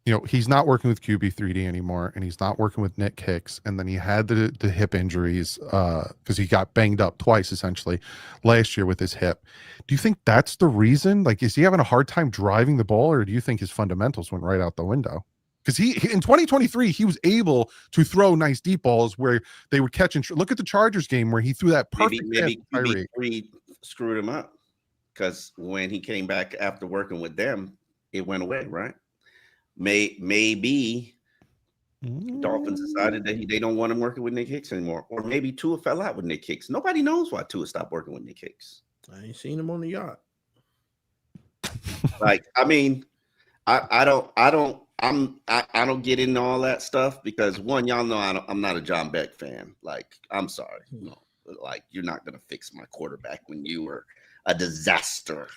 You know, he's not working with QB3D anymore, and he's not working with Nick Hicks, and then he had the hip injuries because he got banged up twice essentially last year with his hip. Do you think that's the reason? Like, is he having a hard time driving the ball, or do you think his fundamentals went right out the window? Because he in 2023 he was able to throw nice deep balls where they would catch and look at the Chargers game where he threw that perfect Maybe pass to Tyreek. QB3 screwed him up because when he came back after working with them, it went away, right? Maybe Dolphins decided that they don't want him working with Nick Hicks anymore, or maybe Tua fell out with Nick Hicks. Nobody knows why Tua stopped working with Nick Hicks. I ain't seen him on the yacht. Like, I mean, I don't get into all that stuff because one, y'all know I'm not a John Beck fan. Like, I'm sorry, no, like you're not gonna fix my quarterback when you were a disaster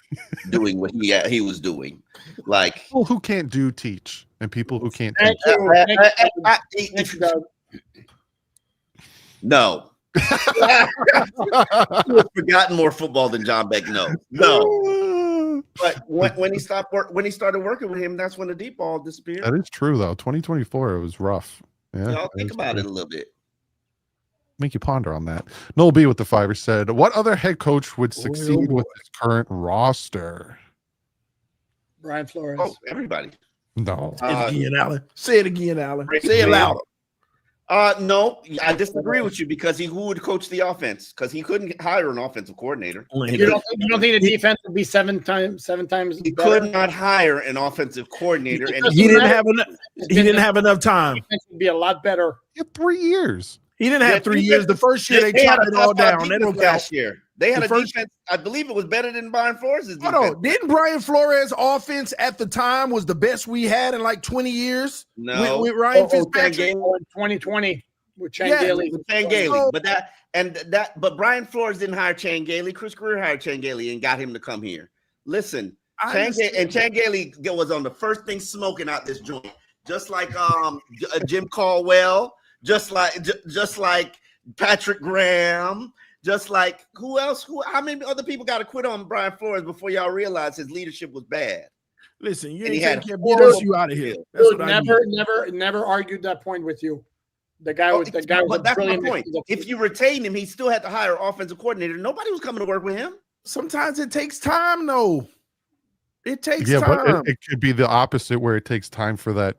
doing what he was doing. Like People who can't do teach, and people who can't Thank teach. you. No. You've forgotten more football than John Beck knows. No. But when he started working with him, that's when the deep ball disappeared. That is true though. 2024 it was rough. Yeah, Y'all think about it a little bit. Make you ponder on that. Noel B with the fiver said, "What other head coach would succeed with his current roster?" Brian Flores. Oh, everybody. No. Say it again, Allen. Say it again, Allen. Say it louder. No, I disagree with you because who would coach the offense? Because he couldn't hire an offensive coordinator. You don't think the defense would be seven times He better? could not hire an offensive coordinator, and He didn't have enough. He didn't have enough time. Defense would be a lot better. He had 3 years. He didn't have 3 years. The first year they had chopped a it all top five down. That defense don't count. last year. They had The a first- defense. I believe it was better than Brian Flores' defense. Hold on. Didn't Brian Flores' offense at the time was the best we had in like 20 years? No. With Ryan Oh, Fitzpatrick. In 2020 with Chan Yeah, Gailey. With Chan Gailey, but Brian Flores didn't hire Chan Gailey. Chris Greer hired Chan Gailey and got him to come here. Listen, Chan Gailey was on the first thing smoking out this joint, just like Jim Caldwell, just like Patrick Graham, just like who else? How many other people got to quit on Brian Flores before y'all realize his leadership was bad? Listen, you And he ain't had taking care of business, you out of here. That's Dude, what I mean. never argued that point with you. The guy was But a that's my brilliant point. If you retain him, he still had to hire an offensive coordinator. Nobody was coming to work with him. Sometimes it takes time, though. It takes Yeah, time. but it could be the opposite where it takes time for that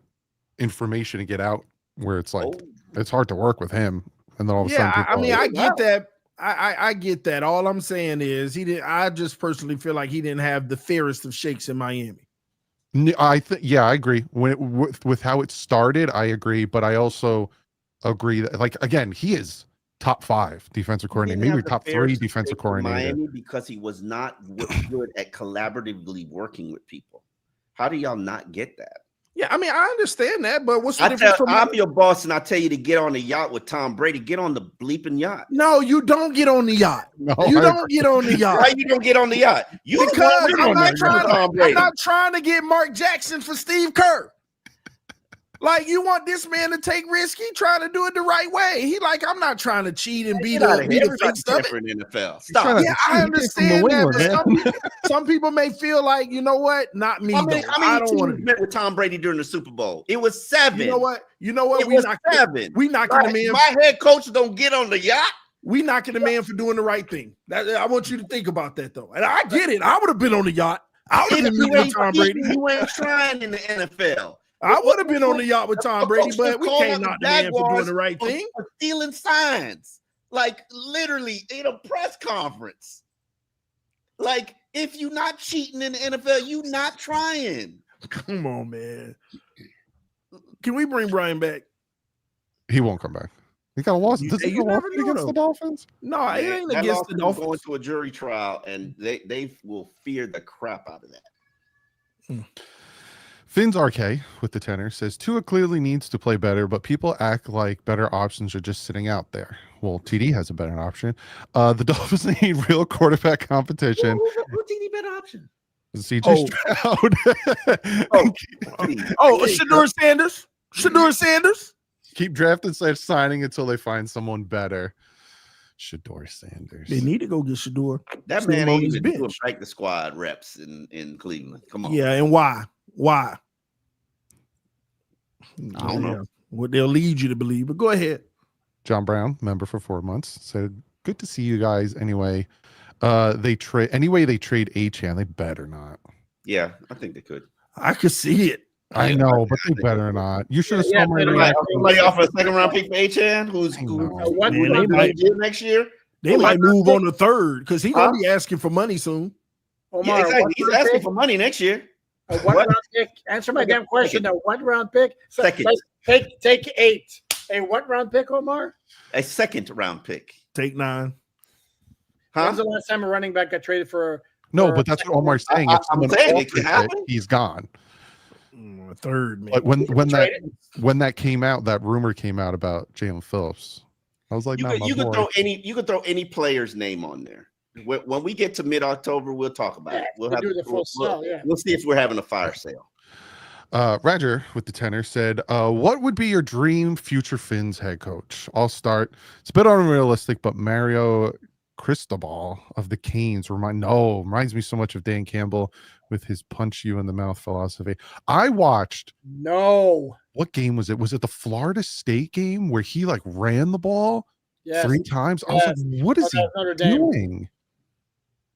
information to get out, where it's like it's hard to work with him. And then all of a sudden, Yeah, I people mean, are I like, get that. I get that. All I'm saying is I just personally feel like he didn't have the fairest of shakes in Miami. I agree. With how it started, I agree, but I also agree that, like, again, he is top 5 defensive coordinator, maybe top 3 defensive coordinator. Miami because he was not good at collaboratively working with people. How do y'all not get that? Yeah, I mean, I understand that, but what's the difference from I'm your boss, and I tell you to get on the yacht with Tom Brady. Get on the bleeping yacht. No, you don't get on the yacht. No, You I don't get on the yacht. Why you don't get on the yacht? You Because I'm not I'm not trying to get Mark Jackson for Steve Kerr. Like, you want this man to take risk? He trying to do it the right way. He like, I'm not trying to cheat and be Get out of the here. face Everybody's of it. different in the NFL. He's Stop. trying to Yeah, cheat. I He came from understand New that, England, but some people may feel like, you know what? Not me. How many I don't want teams to. met with Tom Brady during the Super Bowl? It was 7. You know what? It We was knocking 7. the man. My head coach don't get on the yacht. We knocking the man for doing the right thing. I want you to think about that though. And I get it. I would have been on the yacht. I would have been meeting with Tom Brady. You ain't trying in the NFL. I would have been on the yacht with Tom Brady, but we can't knock the man for doing the right thing. For stealing signs, like literally in a press conference. Like, if you're not cheating in the NFL, you not trying. Come on, man. Can we bring Brian back? He won't come back. He got a loss. Does he You got a loss never know, against though. the Dolphins? No, it ain't That against the lawsuit Dolphins. going to a jury trial, and they will fear the crap out of that. Finn's RK with the tenor says Tua clearly needs to play better, but people act like better options are just sitting out there. Well, TD has a better option. The Dolphins need real quarterback competition. Who's TD better option? CJ Stroud. Shador Sanders. Shador Sanders. Keep drafting / signing until they find someone better. Shador Sanders. They need to go get Shador. That Sit him man on ain't his even doing bench. practice squad reps in Cleveland. Come on. Yeah, and why? Why? I don't know. What they'll lead you to believe. But go ahead. John Brown, member for 4 months, said, "Good to see you guys. Anyway, they trade Achane. They better not. Yeah, I think they could. I could see it. I know, but they better not. You should have saw my reaction. Somebody offer a second round pick for Achane, who's I know. What Man, would they might- next year. They might move on the third because he's gonna Huh? be asking for money soon. Yeah, Omar, exactly. what He's round asking pick? for money next year. A what round pick? Answer my damn question. A what round pick? Second. Take 8. A what round pick, Omar? A second round pick. Take 9. When's the last time a running back got traded for? No, but that's what Omar's saying. If I'm someone saying it offers could happen. he's gone. A third, man. But when Traded? that came out, that rumor came out about Jalen Phillips. I was like, You no, could, my you could boy. throw any player's name on there. When we get to mid-October, we'll talk about it. We'll do the full sell. Yeah. We'll see if we're having a fire sale. Roger with the tenor said, what would be your dream future Finns head coach? I'll start. It's a bit unrealistic, but Mario Cristobal of the Canes reminds me so much of Dan Campbell with his punch you in the mouth philosophy. I watched. No. What game was it? Was it the Florida State game where he like ran the ball Yes. 3 times? I was like, what is he Notre Dame. doing?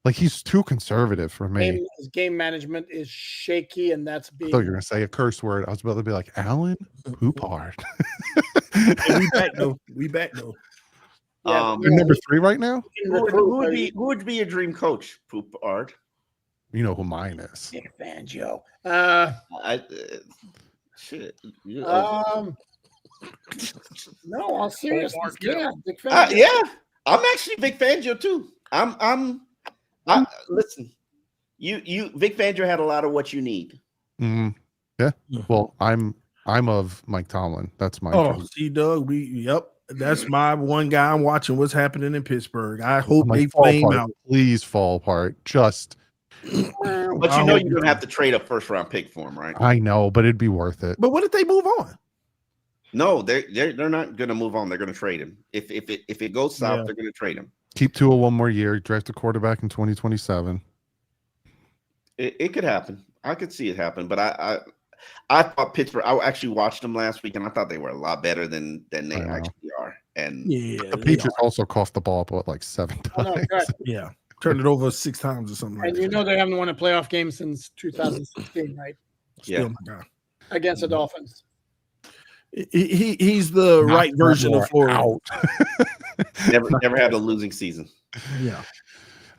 Like, he's too conservative for me. His game management is shaky, and that's I being. thought you were going to say a curse word. I was about to be like, Alan Poupard. Hey, we back though. Yeah, You're number 3 right now? Who would be your dream coach, Poupard? You know who mine is. Nick Fangio. Shit. No, all seriousness. Yeah, Nick Yeah, Fangio. I'm actually Vic Fangio too. Listen, you Vic Fangio had a lot of what you need. Yeah. Well, I'm of Mike Tomlin. That's my dream. See, Doug, that's my one guy I'm watching what's happening in Pittsburgh. I hope Like, they fall flame apart. out. Please fall apart. Just But you know you're gonna have to trade a first round pick for him, right? I know, but it'd be worth it. But what if they move on? No, they're not gonna move on. They're gonna trade him. If it goes south, they're gonna trade him. Keep Tua one more year. Draft a quarterback in 2027. It could happen. I could see it happen. But I thought Pittsburgh. I actually watched them last week, and I thought they were a lot better than they actually are. And The Patriots also coughed the ball up like 7 times. Yeah, turned it over 6 times or something. And you know they haven't won a playoff game since 2016, right? Yeah, Against the Dolphins. He's the right version of Florida. never had a losing season. Yeah.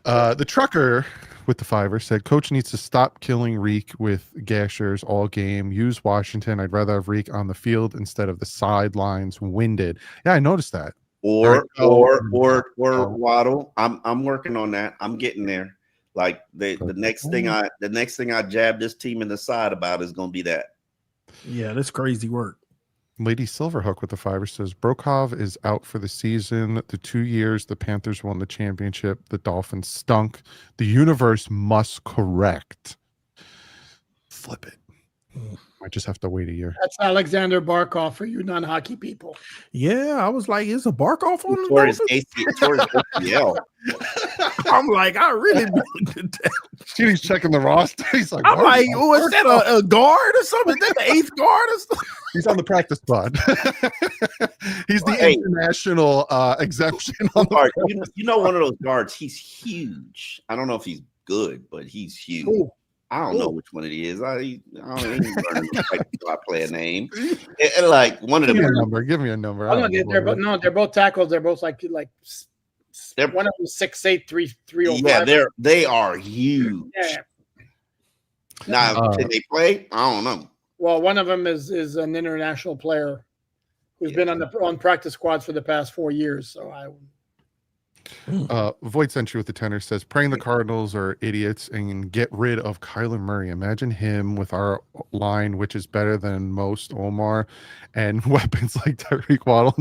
The trucker with the $5 said, Coach needs to stop killing Reek with gashers all game. Use Washington. I'd rather have Reek on the field instead of the sidelines winded. Yeah, I noticed that. Or Waddle. I'm working on that. I'm getting there. Like the next thing I jab this team in the side about is going to be that. Yeah, that's crazy work. Lady Silverhook with the $5 says, Brokov is out for the season. The 2 years the Panthers won the championship, the Dolphins stunk. The universe must correct. Flip it. I just have to wait a year. That's Alexander Barkov for you non-hockey people. Yeah, I was like, is a Barkov on the Tore his Dolphins? tore his ACL. I'm like, I really. He's checking the roster. He's like, I'm like, Barkov, was that a guard or something? Is that the 8th guard or something? he's on the practice squad. He's the Hey. international exemption on the Guard, you know, one of those guards. He's huge. I don't know if he's good, but he's huge. Ooh. I don't know which one it is. I don't even learn I play a name. And like one of Give me a them. number. Give me a number. Oh, no, they're both tackles. They're both like They're- one of them 6'8", 305. Yeah, they are huge. Yeah. Now, can they play? I don't know. Well, one of them is an international player who's been on practice squads for the past 4 years. So Void Century with the tenor says, praying the Cardinals are idiots and get rid of Kyler Murray. Imagine him with our line, which is better than most, Omar, and weapons like Tyreek Waddle.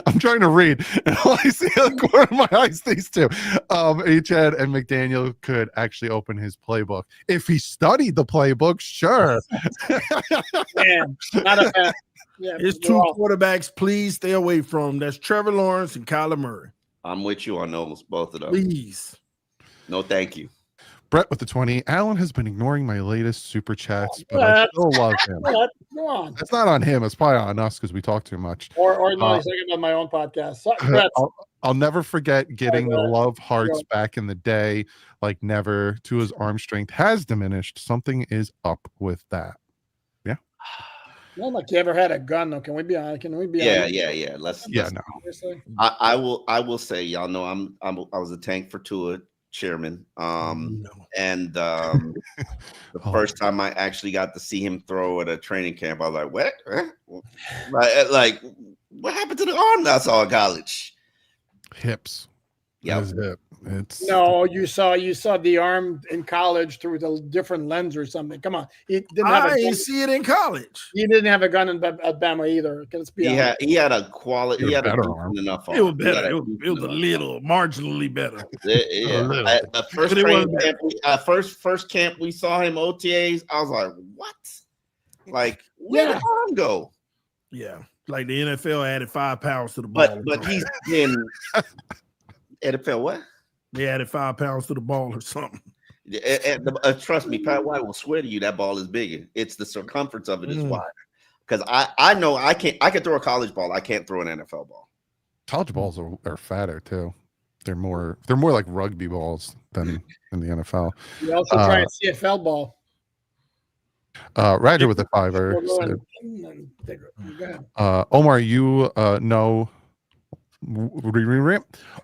I'm trying to read, and all I see out the corner of my eyes, these two. H-Ed and McDaniel could actually open his playbook. If he studied the playbook, sure. man, not a fan. Yeah, It's 2 quarterbacks. Please stay away from. That's Trevor Lawrence and Kyler Murray. I'm with you on those, both of them. Please. No, thank you. Brett with the 20. Alan has been ignoring my latest super chats, but I still love him. What? Come on. It's not on him. It's probably on us because we talk too much. Or no, he's talking about my own podcast. So, Brett, I'll never forget getting the love hearts back in the day, like never. Tua's arm strength has diminished. Something is up with that. Yeah. not like you ever had a gun, though. Can we be on? Yeah. Let's. No. Seriously? I will say, y'all know I was a tank for Tua chairman. And the first time I actually got to see him throw at a training camp, I was like, what? Like what happened to the arm that I saw in college? Hips. Yeah. It's No, you saw the arm in college through the different lens or something. Come on, he didn't have I didn't see it in college. He didn't have a gun at Bama either. Let's be honest. He had a quality. He had a better arm. enough arm. It was better. It was a little marginally better. First camp we saw him OTAs. I was like, what? Like, where did the arm go? Yeah, like the NFL added 5 pounds to the ball. But he's been NFL what? They added 5 pounds to the ball or something. Trust me, Pat White will swear to you that ball is bigger. It's the circumference of it is wider. Because I know I can throw a college ball. I can't throw an NFL ball. College balls are fatter too. They're more like rugby balls than in the NFL. You also try a CFL ball. Roger with the 5er. Omar, you know.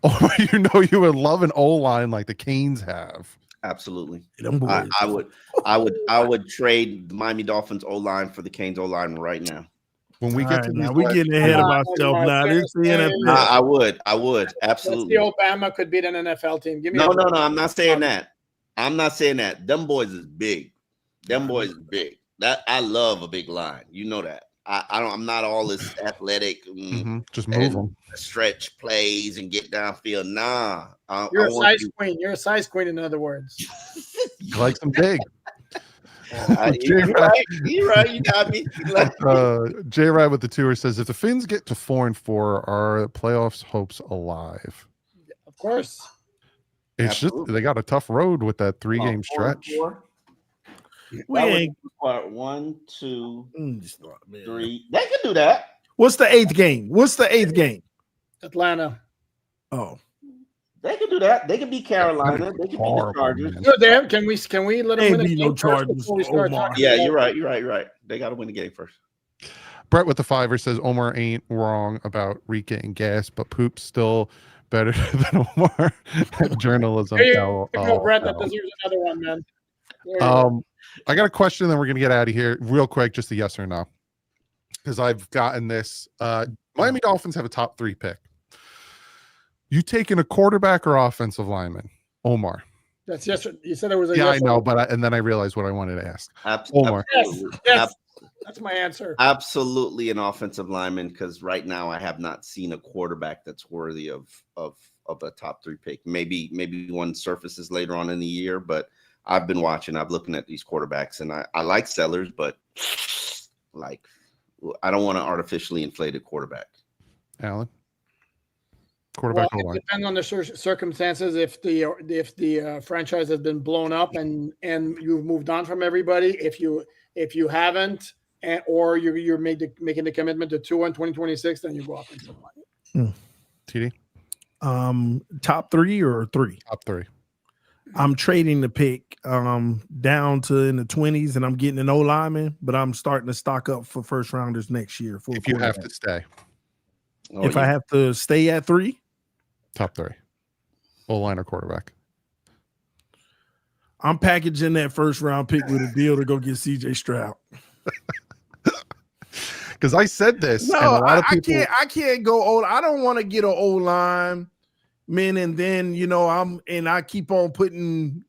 Omar, you would love an O-line like the Canes have. Absolutely. I would trade the Miami Dolphins O-line for the Canes O-line right now. When we get to now, we're getting ahead of ourselves now. This is the NFL. I would absolutely. Let's see Obama could beat an NFL team. Give me no. I'm not saying that. I'm not saying that. Them boys is big. Them boys is big. That I love a big line. You know that. I'm not all this athletic. Just move them. Stretch plays and get downfield. Nah. You're a size queen. You're a size queen, in other words. You like them big. You're right. You got me. J Ride with the tour says, if the Finns get to 4-4, are playoffs hopes alive? Of course. It's Absolutely. Just they got a tough road with that 3-game stretch. We ain't part 1, 2, 3. They can do that. What's the 8th game? Atlanta. Oh. They can do that. They can beat Carolina. They can beat the Chargers. Can we let them win the game Chargers before we start talking? Yeah, you're right. They got to win the game first. Brett with the 5er says Omar ain't wrong about Reek getting gas, but Poop's still better than Omar at journalism. Brett, that deserves another one, man. I got a question, then we're gonna get out of here real quick. Just a yes or no, because I've gotten this. Miami Dolphins have a top 3 pick. You taking a quarterback or offensive lineman, Omar? That's yes. You said it was a yes. Yes I know, but and then I realized what I wanted to ask. Omar. Yes. That's my answer. Absolutely an offensive lineman, because right now I have not seen a quarterback that's worthy of a top 3 pick. Maybe one surfaces later on in the year, but I've been watching. I'm looking at these quarterbacks, and I like Sellers, but like I don't want an artificially inflated quarterback. Alan, quarterback. Well, it depends on the circumstances. If the franchise has been blown up and you've moved on from everybody, if you haven't, or you're making the commitment to Tua in 2026, then you go offensive line. TD, top 3 or 3? top 3. I'm trading the pick down to in the 20s, and I'm getting an O lineman, but I'm starting to stock up for first rounders next year. For If you have to stay, I have to stay at 3, top 3, O-line or quarterback. I'm packaging that first round pick with a deal to go get CJ Stroud. Because I said this, No, and a lot of people. I can't go old. I don't want to get an O line. Men, and then I keep on putting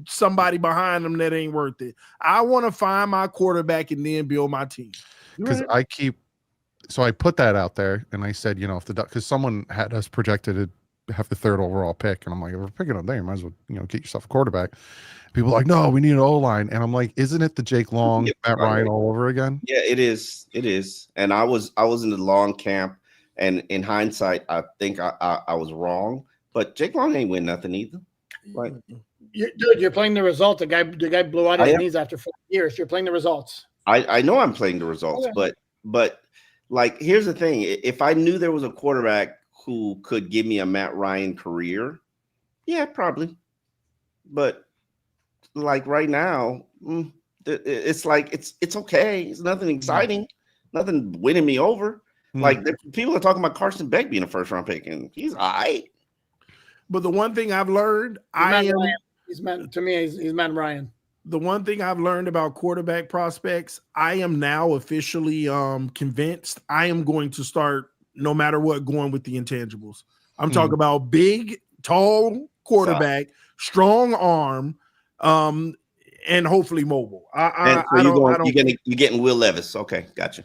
somebody behind them that ain't worth it. I want to find my quarterback and then build my team. Because I put that out there, and I said, because someone had us projected to have the 3rd overall pick, and I'm like, if we're picking up there, you might as well, get yourself a quarterback. People are like, no, we need an O-line, and I'm like, isn't it the Jake Long, Matt Ryan all over again? Yeah, it is. It is. And I was in the Long camp. And in hindsight, I think I was wrong, but Jake Long ain't win nothing either. Like, you're playing the results. The guy blew out his knees after 4 years. You're playing the results. I know I'm playing the results, but like, here's the thing: if I knew there was a quarterback who could give me a Matt Ryan career, yeah, probably. But like right now, it's like it's okay. It's nothing exciting, nothing winning me over. Like, people are talking about Carson Beck being a first round pick, and he's all right. But the one thing I've learned, he's Matt Ryan. The one thing I've learned about quarterback prospects, I am now officially convinced I am going to start, no matter what, going with the intangibles. I'm talking about big, tall quarterback, strong arm, and hopefully mobile. You're getting Will Levis. Okay, gotcha.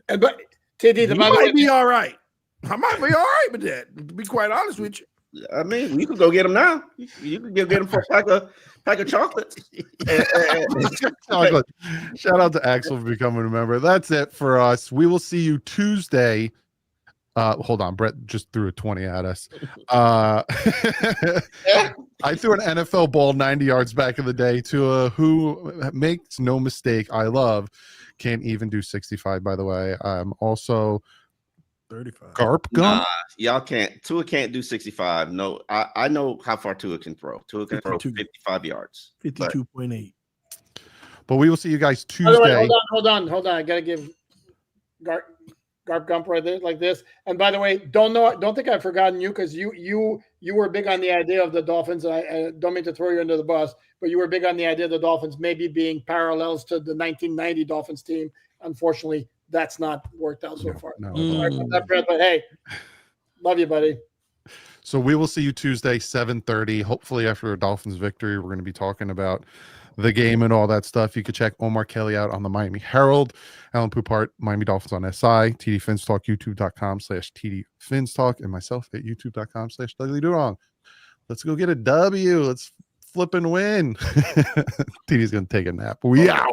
But TD, might be all right. I might be all right with that, to be quite honest with you. I mean, you could go get him now. You could get him for a pack of chocolates. Shout out to Axel for becoming a member. That's it for us. We will see you Tuesday. Hold on, Brett just threw a 20 at us. I threw an NFL ball 90 yards back in the day to who makes no mistake. I love. Can't even do 65, by the way. Also 35. Garp gun. Y'all can't. Tua can't do 65. No, I know how far Tua can throw. Tua can throw 55 yards. 52.8. But we will see you guys Tuesday. Hold on. I gotta give Garp Gump right there like this. And by the way, don't think I've forgotten you, because you were big on the idea of the Dolphins. I don't mean to throw you under the bus, but you were big on the idea of the Dolphins maybe being parallels to the 1990 Dolphins team. Unfortunately, that's not worked out so far. No. But hey, love you, buddy. So we will see you Tuesday, 7:30. Hopefully after a Dolphins victory, we're going to be talking about the game and all that stuff. You can check Omar Kelly out on the Miami Herald, Alan Poupart, Miami Dolphins on SI, TD Finstalk, youtube.com/TD Finstalk, and myself at youtube.com/DudleyDurong. Let's go get a W. Let's flip and win. TD's going to take a nap. We out.